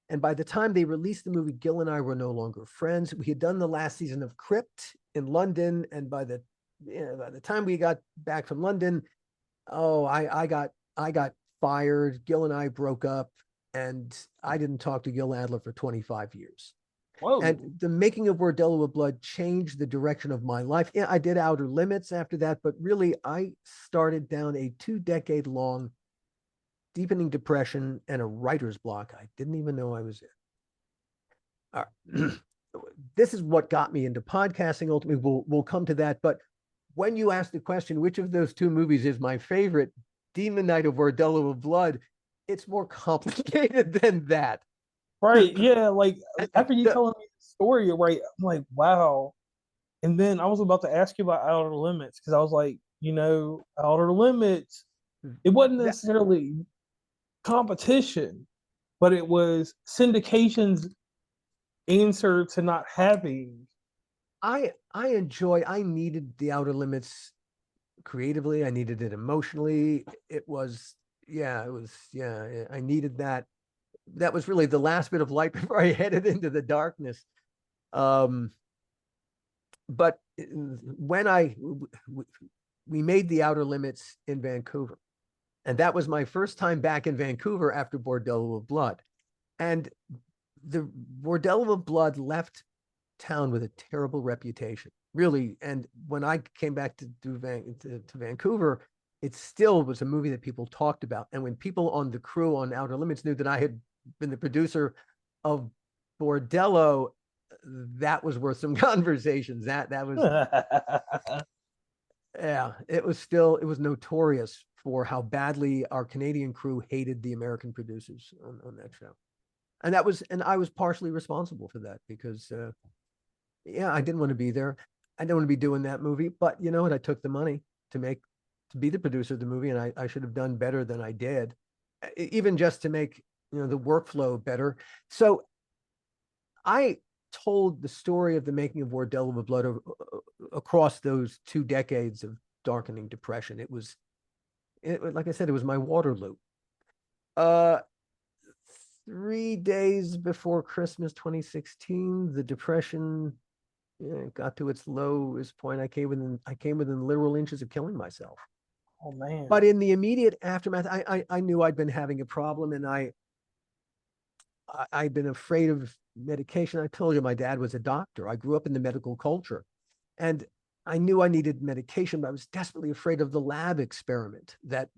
And by the time they released the movie, Gil and I were no longer friends. We had done the last season of Crypt in London, and by the time we got back from London, oh, I got fired. Gil and I broke up, and I didn't talk to Gil Adler for 25 years. Whoa. And the making of Bordello of Blood changed the direction of my life. Yeah, I did Outer Limits after that, but really I started down a 2-decade long deepening depression and a writer's block I didn't even know I was in. All right. This is what got me into podcasting. Ultimately, we'll come to that. But when you ask the question, which of those two movies is my favorite, Demon Knight of Bordello of Blood, it's more complicated than that. Right. Yeah. Like after you The- telling me the story, right? I'm like, wow. And then I was about to ask you about Outer Limits because I was like, Outer Limits, it wasn't that- necessarily competition, but it was syndication's answer to not having. I needed the Outer Limits creatively. I needed it emotionally. It was, I needed that. That was really the last bit of light before I headed into the darkness. Um, but when we made the Outer Limits in Vancouver, and that was my first time back in Vancouver after Bordello of Blood. And the Bordello of Blood left town with a terrible reputation, really. And when I came back to Vancouver, it still was a movie that people talked about. And when people on the crew on Outer Limits knew that I had been the producer of Bordello, that was worth some conversations. That was, yeah, it was notorious for how badly our Canadian crew hated the American producers on that show. And I was partially responsible for that because I didn't want to be there. I didn't want to be doing that movie, but you know what? I took the money to be the producer of the movie, and I should have done better than I did, even just to make the workflow better. So I told the story of the making of Bordello of Blood across those 2 decades of darkening depression. Like I said, it was my Waterloo. Uh, 3 days before Christmas 2016, the depression got to its lowest point. I came within literal inches of killing myself. Oh man. But in the immediate aftermath, I knew I'd been having a problem, and I'd been afraid of medication. I told you my dad was a doctor. I grew up in the medical culture, and I knew I needed medication, but I was desperately afraid of the lab experiment that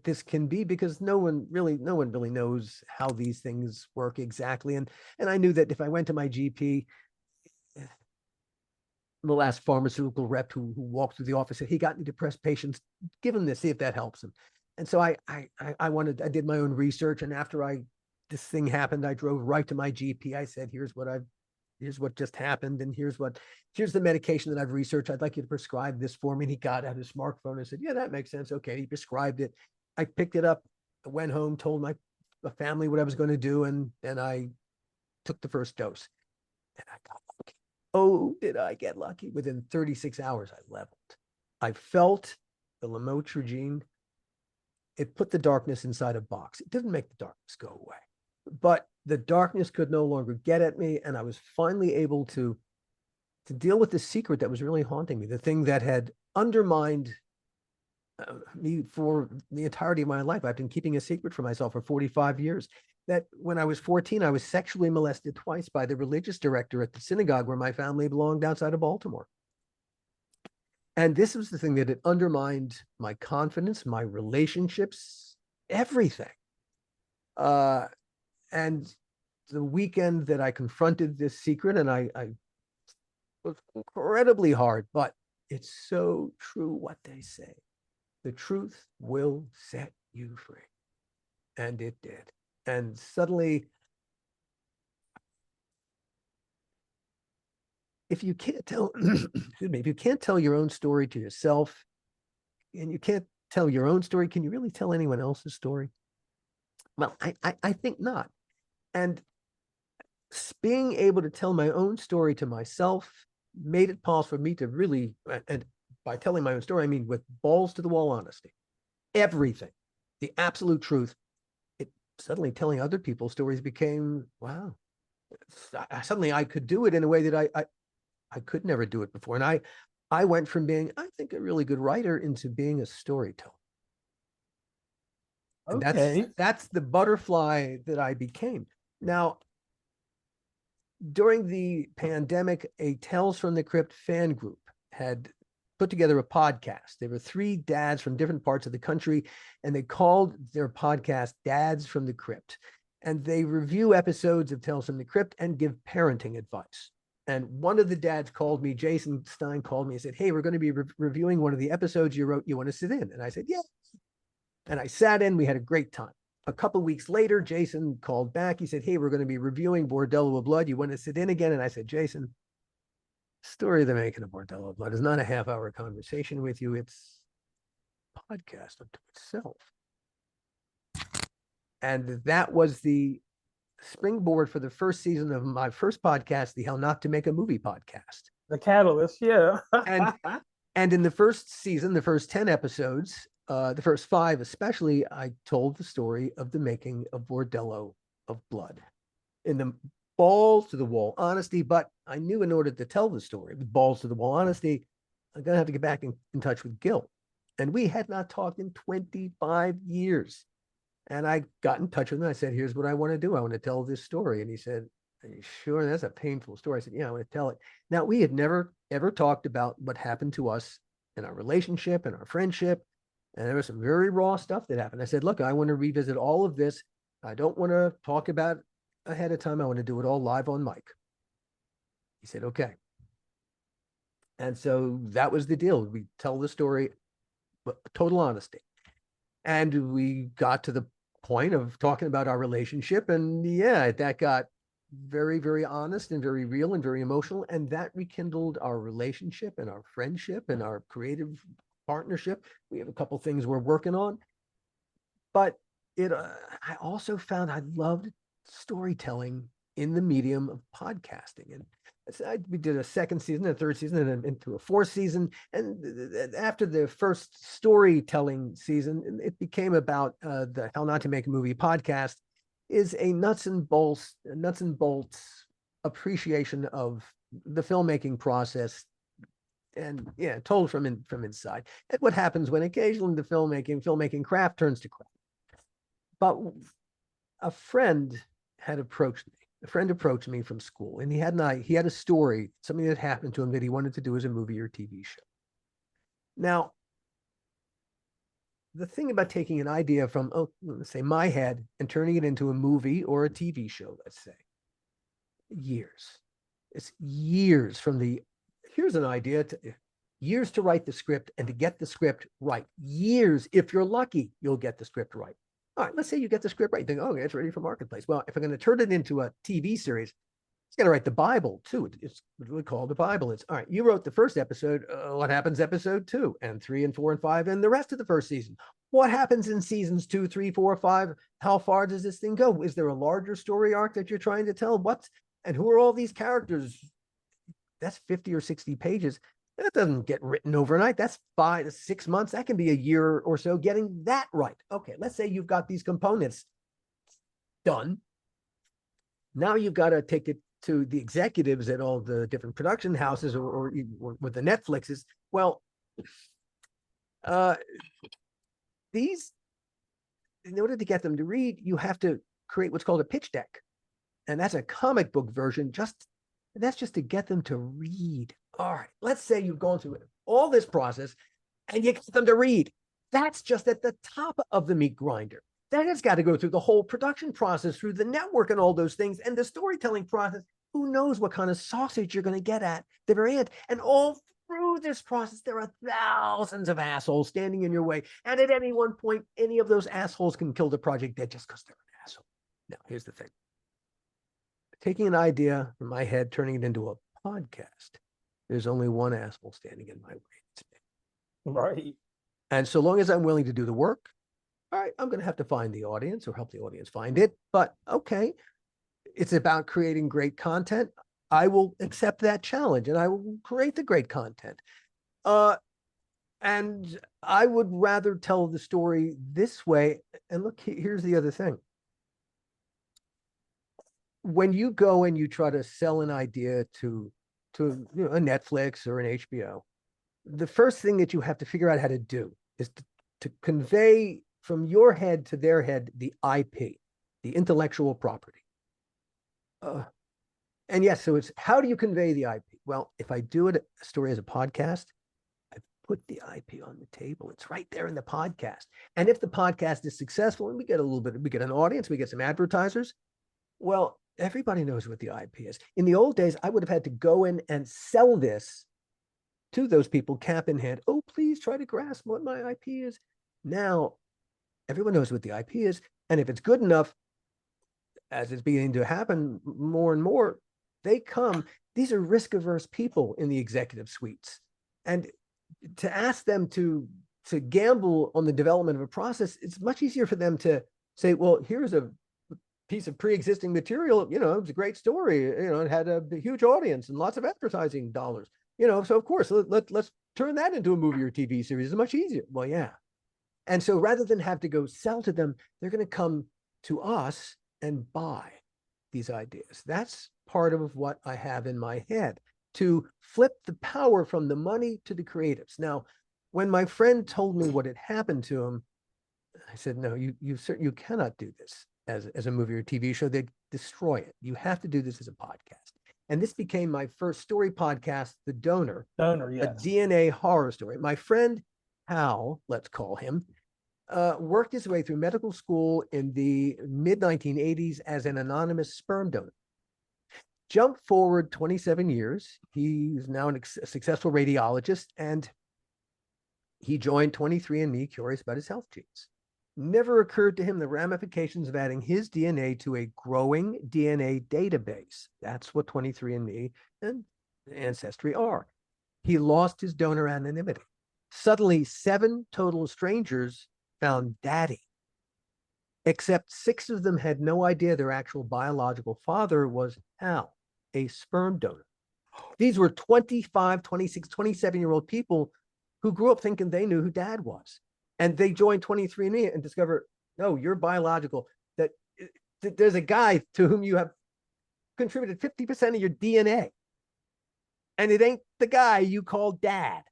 this can be, because no one really knows how these things work exactly. And I knew that if I went to my GP, the last pharmaceutical rep who walked through the office said he got any depressed patients, give him this, see if that helps him. And so I did my own research, and after this thing happened, I drove right to my GP. I said, here's what just happened, and here's the medication that I've researched. I'd like you to prescribe this for me. And he got out his smartphone and said, yeah, that makes sense. Okay. He prescribed it. I picked it up, went home, told my family what I was going to do, and I took the first dose. And I got lucky. Oh, did I get lucky? Within 36 hours, I leveled. I felt the lamotrigine. It put the darkness inside a box. It didn't make the darkness go away, but the darkness could no longer get at me. And I was finally able to deal with the secret that was really haunting me, the thing that had undermined me for the entirety of my life. I've been keeping a secret for myself for 45 years. That when I was 14, I was sexually molested twice by the religious director at the synagogue where my family belonged outside of Baltimore. And this was the thing that had undermined my confidence, my relationships, everything. And the weekend that I confronted this secret, and I was incredibly hard, but it's so true what they say. The truth will set you free. And it did. And suddenly, if you can't tell, excuse me, if you can't tell your own story to yourself, and you can't tell your own story, can you really tell anyone else's story? Well, I think not. And being able to tell my own story to myself made it possible for me to really, and by telling my own story, I mean with balls to the wall honesty, everything, the absolute truth. It suddenly telling other people's stories became, wow, suddenly I could do it in a way that I could never do it before. And I went from being, I think, a really good writer into being a storyteller. And Okay. that's the butterfly that I became. Now, during the pandemic, a Tales from the Crypt fan group had put together a podcast. There were 3 dads from different parts of the country, and they called their podcast Dads from the Crypt. And they review episodes of Tales from the Crypt and give parenting advice. And one of the dads called me, Jason Stein called me and said, hey, we're going to be reviewing one of the episodes you wrote. You want to sit in? And I said, yeah. And I sat in. We had a great time. A couple of weeks later, Jason called back. He said, hey, we're going to be reviewing Bordello of Blood. You want to sit in again? And I said, Jason, story of the making of Bordello of Blood is not a half-hour conversation with you. It's a podcast unto itself. And that was the springboard for the first season of my first podcast, the How Not to Make a Movie podcast. The catalyst, yeah. And in the first season, the first 10 episodes, the first 5 especially, I told the story of the making of Bordello of Blood in the balls to the wall honesty. But I knew in order to tell the story, with balls to the wall honesty, I'm going to have to get back in touch with Gil. And we had not talked in 25 years. And I got in touch with him. I said, here's what I want to do. I want to tell this story. And he said, are you sure? That's a painful story. I said, yeah, I want to tell it. Now, we had never, ever talked about what happened to us in our relationship and our friendship. And there was some very raw stuff that happened. I said, look, I want to revisit all of this. I don't want to talk about it ahead of time. I want to do it all live on mic. He said, okay. And so that was the deal. We tell the story, but total honesty. And we got to the point of talking about our relationship. And yeah, that got very, very honest and very real and very emotional. And that rekindled our relationship and our friendship and our creative partnership. We have a couple things we're working on. But I also found I loved storytelling in the medium of podcasting. And we did a second season, a third season, and then into a 4th season. And after the first storytelling season, it became about the How Not to Make a Movie podcast is a nuts and bolts appreciation of the filmmaking process. And yeah, told from inside. And what happens when occasionally the filmmaking craft turns to crap. But a friend approached me from school, and he had a story, something that happened to him that he wanted to do as a movie or TV show. Now, the thing about taking an idea from, let's say my head and turning it into a movie or a TV show, let's say, it's years from here's an idea years to write the script and to get the script right. Years, if you're lucky, you'll get the script right. All right, let's say you get the script right. You think, okay, it's ready for marketplace. Well, if I'm going to turn it into a TV series, it's got to write the Bible too. It's literally called the Bible. It's all right. You wrote the first episode. What happens episode 2 and 3 and 4 and 5 and the rest of the first season? What happens in seasons 2, 3, 4, 5? How far does this thing go? Is there a larger story arc that you're trying to tell? And who are all these characters? That's 50 or 60 pages. That doesn't get written overnight. That's 5 to 6 months. That can be a year or so getting that right. Okay, let's say you've got these components done. Now you've got to take it to the executives at all the different production houses or with the Netflixes. Well, these, in order to get them to read, you have to create what's called a pitch deck. And that's a comic book version. That's just to get them to read. All right, let's say you've gone through all this process and you get them to read. That's just at the top of the meat grinder. Then it's got to go through the whole production process, through the network and all those things, and the storytelling process. Who knows what kind of sausage you're going to get at the very end. And all through through this process, there are thousands of assholes standing in your way. And at any one point, any of those assholes can kill the project dead just because they're an asshole. Now, here's the thing. Taking an idea from my head, turning it into a podcast, there's only one asshole standing in my way. It's me. Right. And so long as I'm willing to do the work, all right, I'm going to have to find the audience or help the audience find it. But okay, it's about creating great content. I will accept that challenge and I will create the great content. And I would rather tell the story this way. And look, here's the other thing. When you go and you try to sell an idea to a Netflix or an HBO, the first thing that you have to figure out how to do is to convey from your head to their head the IP, the intellectual property. And yes, so it's how do you convey the IP? Well, if I do a story as a podcast, I've put the IP on the table. It's right there in the podcast. And if the podcast is successful and we get an audience, we get some advertisers, well, everybody knows what the IP is. In the old days, I would have had to go in and sell this to those people cap in hand. Oh, please try to grasp what my IP is. Now, everyone knows what the IP is. And if it's good enough, as it's beginning to happen more and more, they come. These are risk-averse people in the executive suites. And to ask them to gamble on the development of a process, it's much easier for them to say, well, here's a piece of pre-existing material, it was a great story, it had a huge audience and lots of advertising dollars, so of course, let's turn that into a movie or TV series. It's much easier. Well, yeah. And so rather than have to go sell to them, they're going to come to us and buy these ideas. That's part of what I have in my head, to flip the power from the money to the creatives. Now, when my friend told me what had happened to him, I said, no, you cannot do this as a movie or TV show. They'd destroy it. You have to do this as a podcast. And this became my first story podcast, The Donor, Yes. a DNA horror story. My friend Hal, let's call him, worked his way through medical school in the mid-1980s as an anonymous sperm donor. Jump forward 27 years. He's now a successful radiologist, and he joined 23andMe, curious about his health genes. Never occurred to him the ramifications of adding his DNA to a growing DNA database. That's what 23andMe and Ancestry are. He lost his donor anonymity. Suddenly, 7 total strangers found daddy, except 6 of them had no idea their actual biological father was Hal, a sperm donor. These were 25, 26, 27-year-old people who grew up thinking they knew who dad was. And they joined 23andMe and discover, no, you're biological, that there's a guy to whom you have contributed 50% of your DNA. And it ain't the guy you call dad.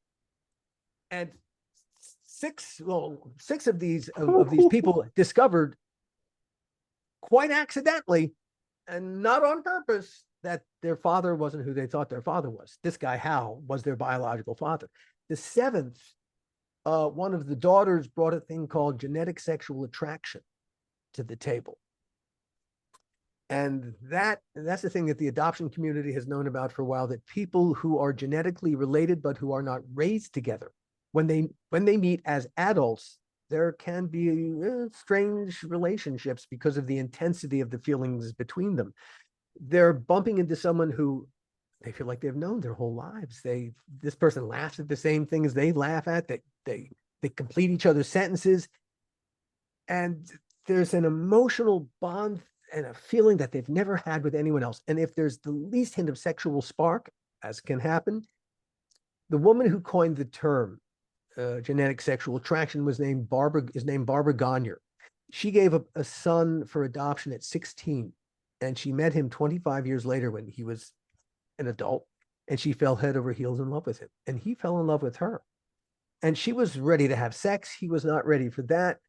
And six of these people discovered quite accidentally and not on purpose that their father wasn't who they thought their father was. This guy, Hal, was their biological father. The 7th, one of the daughters brought a thing called genetic sexual attraction to the table. And that's the thing that the adoption community has known about for a while, that people who are genetically related but who are not raised together, when they meet as adults, there can be strange relationships because of the intensity of the feelings between them. They're bumping into someone who they feel like they've known their whole lives. This person laughs at the same things they laugh at. They complete each other's sentences, and there's an emotional bond and a feeling that they've never had with anyone else. And if there's the least hint of sexual spark, as can happen, the woman who coined the term genetic sexual attraction is named Barbara Gagne. She gave a son for adoption at 16, and she met him 25 years later when he was an adult, and she fell head over heels in love with him, and he fell in love with her. And she was ready to have sex. He was not ready for that.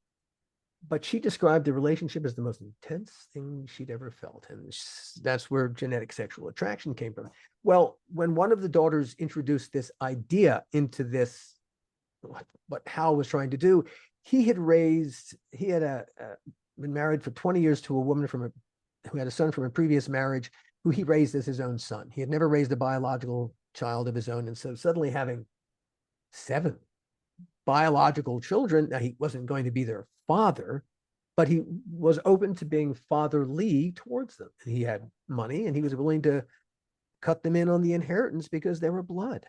But she described the relationship as the most intense thing she'd ever felt. And that's where genetic sexual attraction came from. Well, when one of the daughters introduced this idea into this, what Hal was trying to do, he had been married for 20 years to a woman who had a son from a previous marriage, who he raised as his own son. He had never raised a biological child of his own. And so suddenly having 7 biological children. Now, he wasn't going to be their father, but he was open to being fatherly towards them. He had money and he was willing to cut them in on the inheritance because they were blood.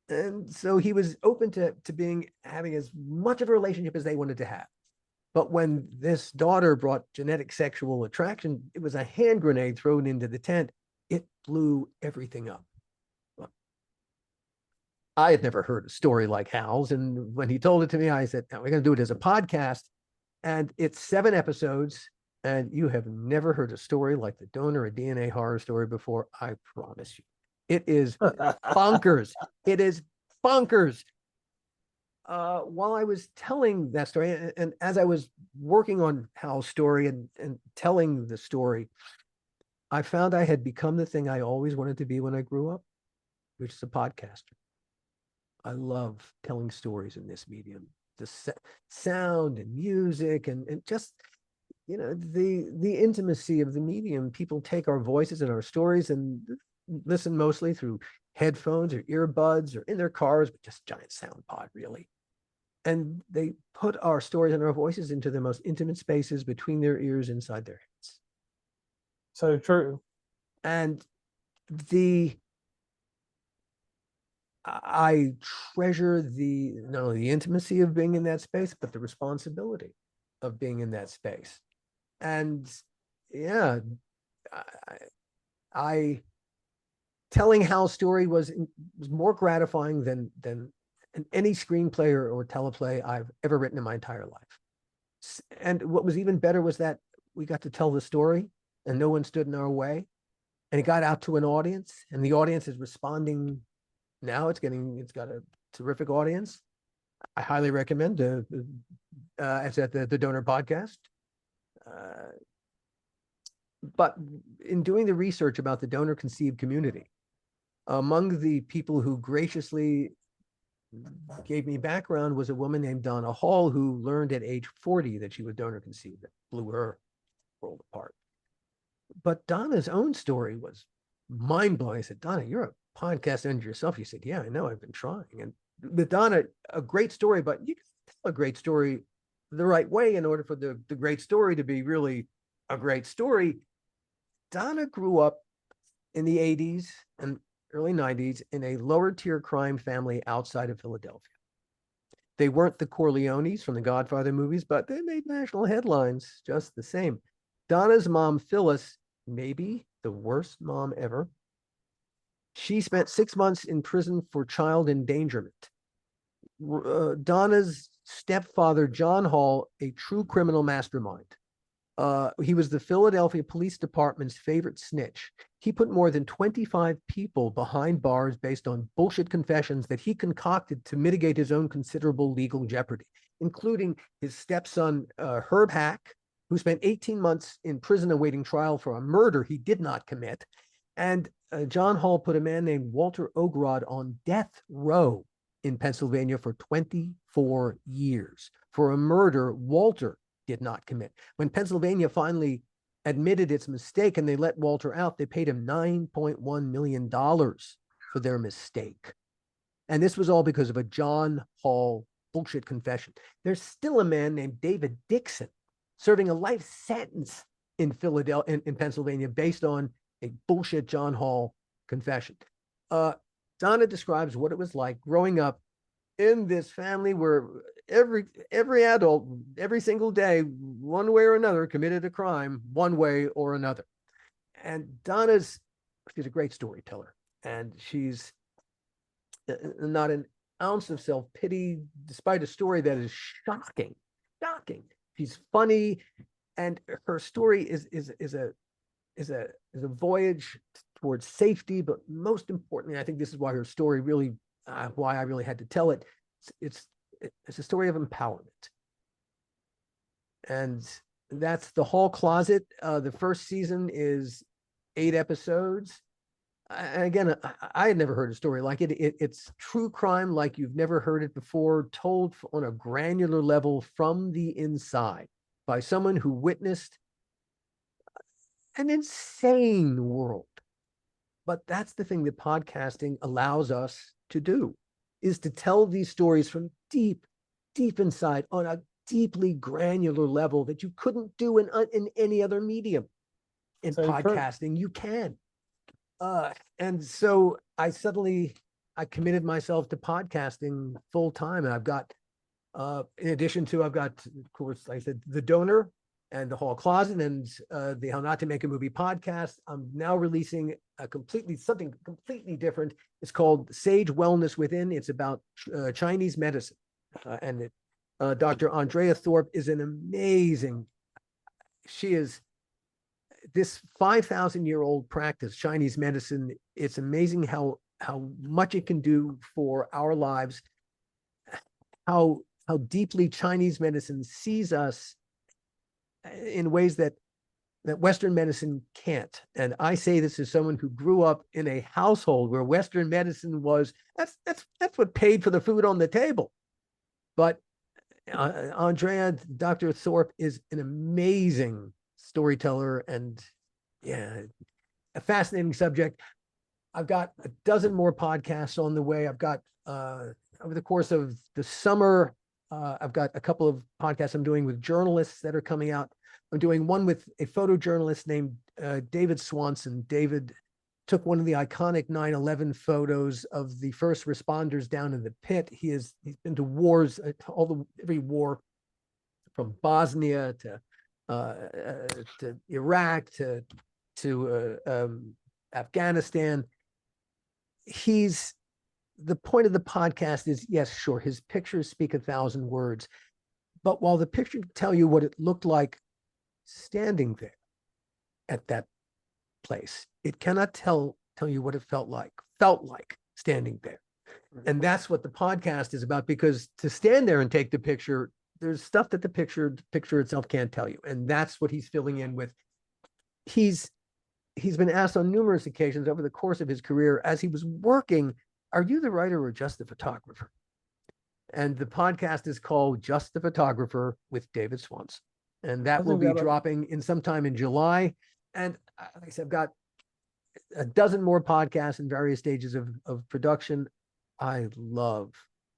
And so he was open to having as much of a relationship as they wanted to have. But when this daughter brought genetic sexual attraction, it was a hand grenade thrown into the tent. It blew everything up. I had never heard a story like Hal's. And when he told it to me, I said, we're going to do it as a podcast. And it's 7 episodes. And you have never heard a story like the donor, a DNA horror story before. I promise you. It is bonkers. It is bonkers. While I was telling that story, and as I was working on Hal's story and telling the story, I found I had become the thing I always wanted to be when I grew up, which is a podcaster. I love telling stories in this medium, the sound and music and just, the intimacy of the medium. People take our voices and our stories and listen mostly through headphones or earbuds or in their cars, but just giant sound pod, really. And they put our stories and our voices into the most intimate spaces between their ears, inside their heads. So true. And I treasure not only the intimacy of being in that space, but the responsibility of being in that space. And yeah, I telling Hal's story was more gratifying than any screenplay or teleplay I've ever written in my entire life. And what was even better was that we got to tell the story and no one stood in our way. And it got out to an audience, and the audience is responding. Now it's got a terrific audience. I highly recommend it's at the Donor Podcast. But in doing the research about the donor conceived community, among the people who graciously gave me background was a woman named Donna Hall, who learned at age 40 that she was donor conceived. That blew her world apart. But Donna's own story was mind-blowing. I said, Donna, you're a podcast ender yourself. She said, yeah, I know, I've been trying. And with Donna, a great story, but you can tell a great story the right way in order for the great story to be really a great story. Donna grew up in the 80s and early 90s in a lower tier crime family outside of Philadelphia. They weren't the Corleones from the Godfather movies, but they made national headlines just the same. Donna's mom, Phyllis, maybe the worst mom ever. She spent 6 months in prison for child endangerment. Donna's stepfather, John Hall, a true criminal mastermind. He was the Philadelphia Police Department's favorite snitch. He put more than 25 people behind bars based on bullshit confessions that he concocted to mitigate his own considerable legal jeopardy, including his stepson, Herb Hack, who spent 18 months in prison awaiting trial for a murder he did not commit. And John Hall put a man named Walter Ogrod on death row in Pennsylvania for 24 years for a murder Walter did not commit. When Pennsylvania finally admitted its mistake and they let Walter out, they paid him $9.1 million for their mistake. And this was all because of a John Hall bullshit confession. There's still a man named David Dixon serving a life sentence in Philadelphia, in Pennsylvania, based on a bullshit John Hall confession. Donna describes what it was like growing up in this family where every adult, every single day, one way or another, committed a crime one way or another. And she's a great storyteller, and she's not an ounce of self-pity, despite a story that is shocking. She's funny, and her story is a voyage towards safety. But most importantly, I think this is why her story really, why I really had to tell it. It's a story of empowerment, and that's the Hall Closet. The first season is 8 episodes. Again, I had never heard a story like it. It's true crime like you've never heard it before, told on a granular level from the inside by someone who witnessed an insane world. But that's the thing that podcasting allows us to do. is to tell these stories from deep, deep inside on a deeply granular level that you couldn't do in any other medium. In So true. podcasting, you can. And so I committed myself to podcasting full time. And I've got, in addition to, I've got, of course, like I said, The Donor and The Hall Closet and the How Not to Make a Movie podcast. I'm now releasing something completely different. It's called Sage Wellness Within. It's about Chinese medicine. Dr. Andrea Thorpe is an amazing, she is this 5,000-year-old practice, Chinese medicine. It's amazing how much it can do for our lives, how deeply Chinese medicine sees us in ways that Western medicine can't. And I say this as someone who grew up in a household where Western medicine was, that's what paid for the food on the table. But Andrea, Dr. Thorpe is an amazing storyteller and a fascinating subject. I've got a dozen more podcasts on the way. I've got over the course of the summer, I've got a couple of podcasts I'm doing with journalists that are coming out. I'm doing one with a photojournalist named David Swanson. David took one of the iconic 9/11 photos of the first responders down in the pit. He's been to wars, every war from Bosnia to Iraq to Afghanistan. The point of the podcast is, yes, sure, his pictures speak 1,000 words, but while the picture can tell you what it looked like standing there at that place, it cannot tell you what it felt like standing there. And that's what the podcast is about, because to stand there and take the picture, there's stuff that the picture itself can't tell you. And that's what he's filling in with. He's been asked on numerous occasions over the course of his career as he was working, are you the writer or just the photographer? And the podcast is called Just the Photographer with David Swanson. And that will be dropping in sometime in July. And like I said, I've got a dozen more podcasts in various stages of production. I love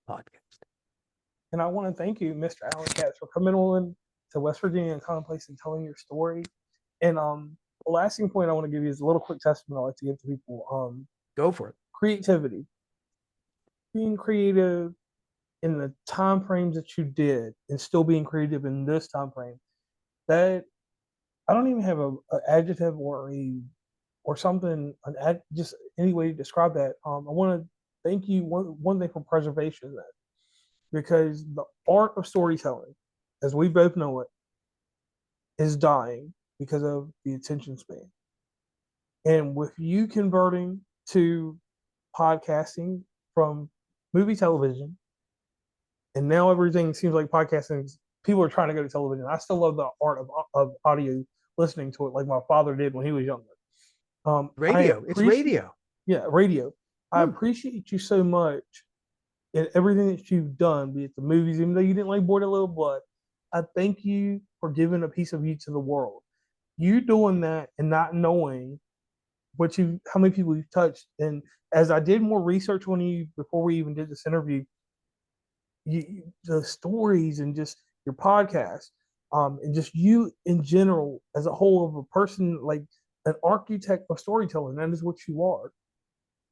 podcasting. And I want to thank you, Mr. Alan Katz, for coming on to West Virginia and Commonplace and telling your story. And the last point I want to give you is a little quick testimony I like to give to people. Go for it. Creativity. Being creative in the time frames that you did and still being creative in this time frame. That I don't even have an adjective or something, just any way to describe that. I want to thank you one thing for preservation of that, because the art of storytelling, as we both know it, is dying because of the attention span. And with you converting to podcasting from movie television, and now everything seems like podcasting, people are trying to go to television. I still love the art of audio, listening to it like my father did when he was younger. Radio. It's radio. Yeah, radio. I appreciate you so much in everything that you've done, be it the movies, even though you didn't like Bordello Blood. I thank you for giving a piece of you to the world. You doing that and not knowing how many people you've touched. And as I did more research on you before we even did this interview, the stories and just your podcast, and just you in general as a whole of a person, like an architect of storytelling. That is what you are.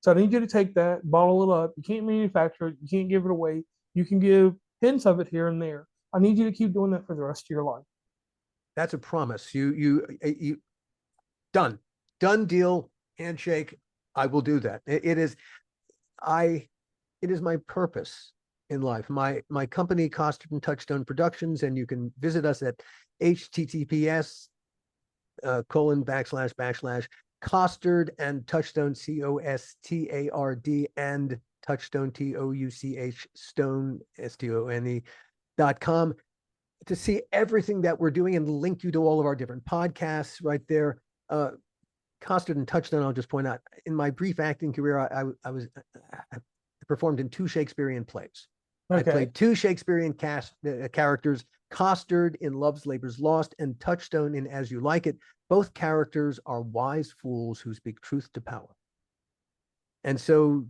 So I need you to take that, bottle it up. You can't manufacture it. You can't give it away. You can give hints of it here and there. I need you to keep doing that for the rest of your life. That's a promise. You done deal, handshake. I will do that. It is my purpose in life. My company, Costard and Touchstone Productions, and you can visit us at https Costard and Touchstone, COSTARD, and Touchstone, TOUCH, Stone, STONE.com, to see everything that we're doing and link you to all of our different podcasts right there. Costard and Touchstone, I'll just point out, in my brief acting career, I performed in 2 Shakespearean plays. Okay. I played 2 Shakespearean characters, Costard in Love's Labour's Lost and Touchstone in As You Like It. Both characters are wise fools who speak truth to power. And so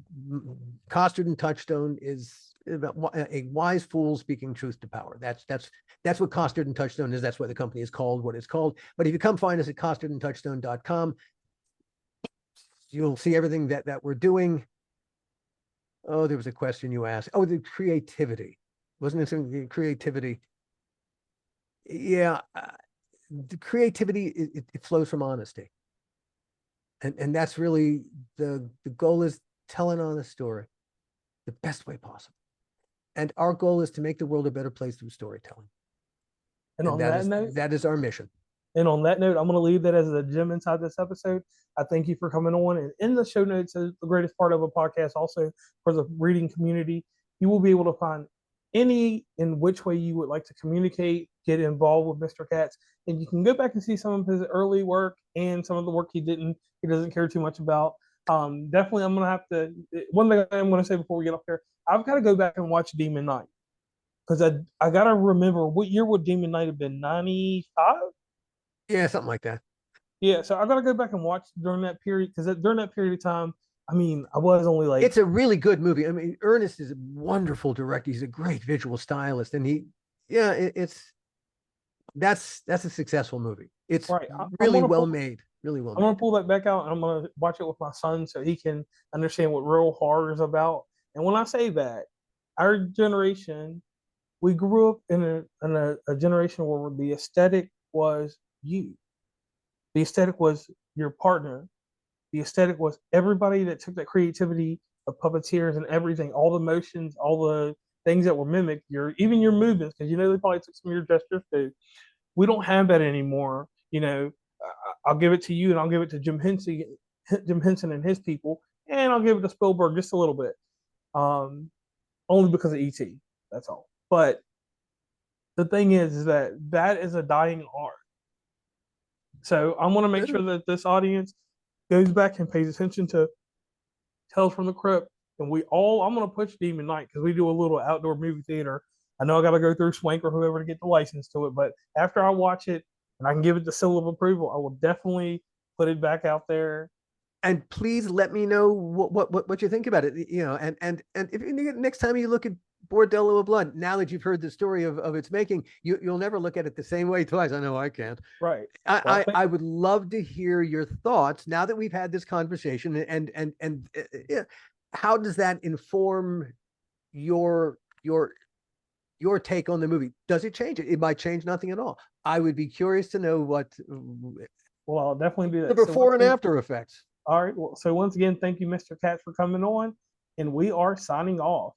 Costard and Touchstone is about a wise fool speaking truth to power. That's what Costard and Touchstone is. That's why the company is called what it's called. But if you come find us at costardandtouchstone.com, you'll see everything that we're doing. Oh, there was a question you asked. Oh, the creativity. Wasn't it something creativity? Yeah, the creativity, it flows from honesty. And that's really the goal, is tell an honest story the best way possible. And our goal is to make the world a better place through storytelling. And And on that note, that is our mission. And on that note, I'm going to leave that as a gem inside this episode. I thank you for coming on. And in the show notes, the greatest part of a podcast, also for the reading community, you will be able to find any in which way you would like to communicate, get involved with Mr. Katz. And you can go back and see some of his early work and some of the work he doesn't care too much about. Definitely, I'm going to have to, one thing I'm going to say before we get off here, I've got to go back and watch Demon Knight. Because I got to remember, what year would Demon Knight have been? 95? Yeah, something like that. Yeah, so I gotta go back and watch during that period, because during that period of time, I mean, I was only like, it's a really good movie. I mean, Ernest is a wonderful director. He's a great visual stylist, and that's a successful movie. It's right. really well made. Really well I'm gonna made. pull that back out, and I'm gonna watch it with my son so he can understand what real horror is about. And when I say that, our generation, we grew up in a generation where the aesthetic was you. The aesthetic was your partner. The aesthetic was everybody that took that creativity of puppeteers and everything, all the motions, all the things that were mimicked, even your movements, because they probably took some of your gestures too. We don't have that anymore. I'll give it to you, and I'll give it to Jim Henson and his people, and I'll give it to Spielberg just a little bit, only because of ET. That's all. But the thing is that is a dying art. So I want to make sure that this audience goes back and pays attention to Tales from the Crypt. And I'm going to push Demon Knight, because we do a little outdoor movie theater. I know I got to go through Swank or whoever to get the license to it, but after I watch it and I can give it the seal of approval, I will definitely put it back out there. And please let me know what you think about it. And if next time you look at Bordello of Blood, now that you've heard the story of its making, you'll never look at it the same way twice. I know I can't. Right. I would love to hear your thoughts now that we've had this conversation, and how does that inform your take on the movie? Does it change it? It might change nothing at all. I would be curious to know what. Well, I'll definitely do that. The before and after effects. All right. Well, so once again, thank you, Mr. Katz, for coming on, and we are signing off.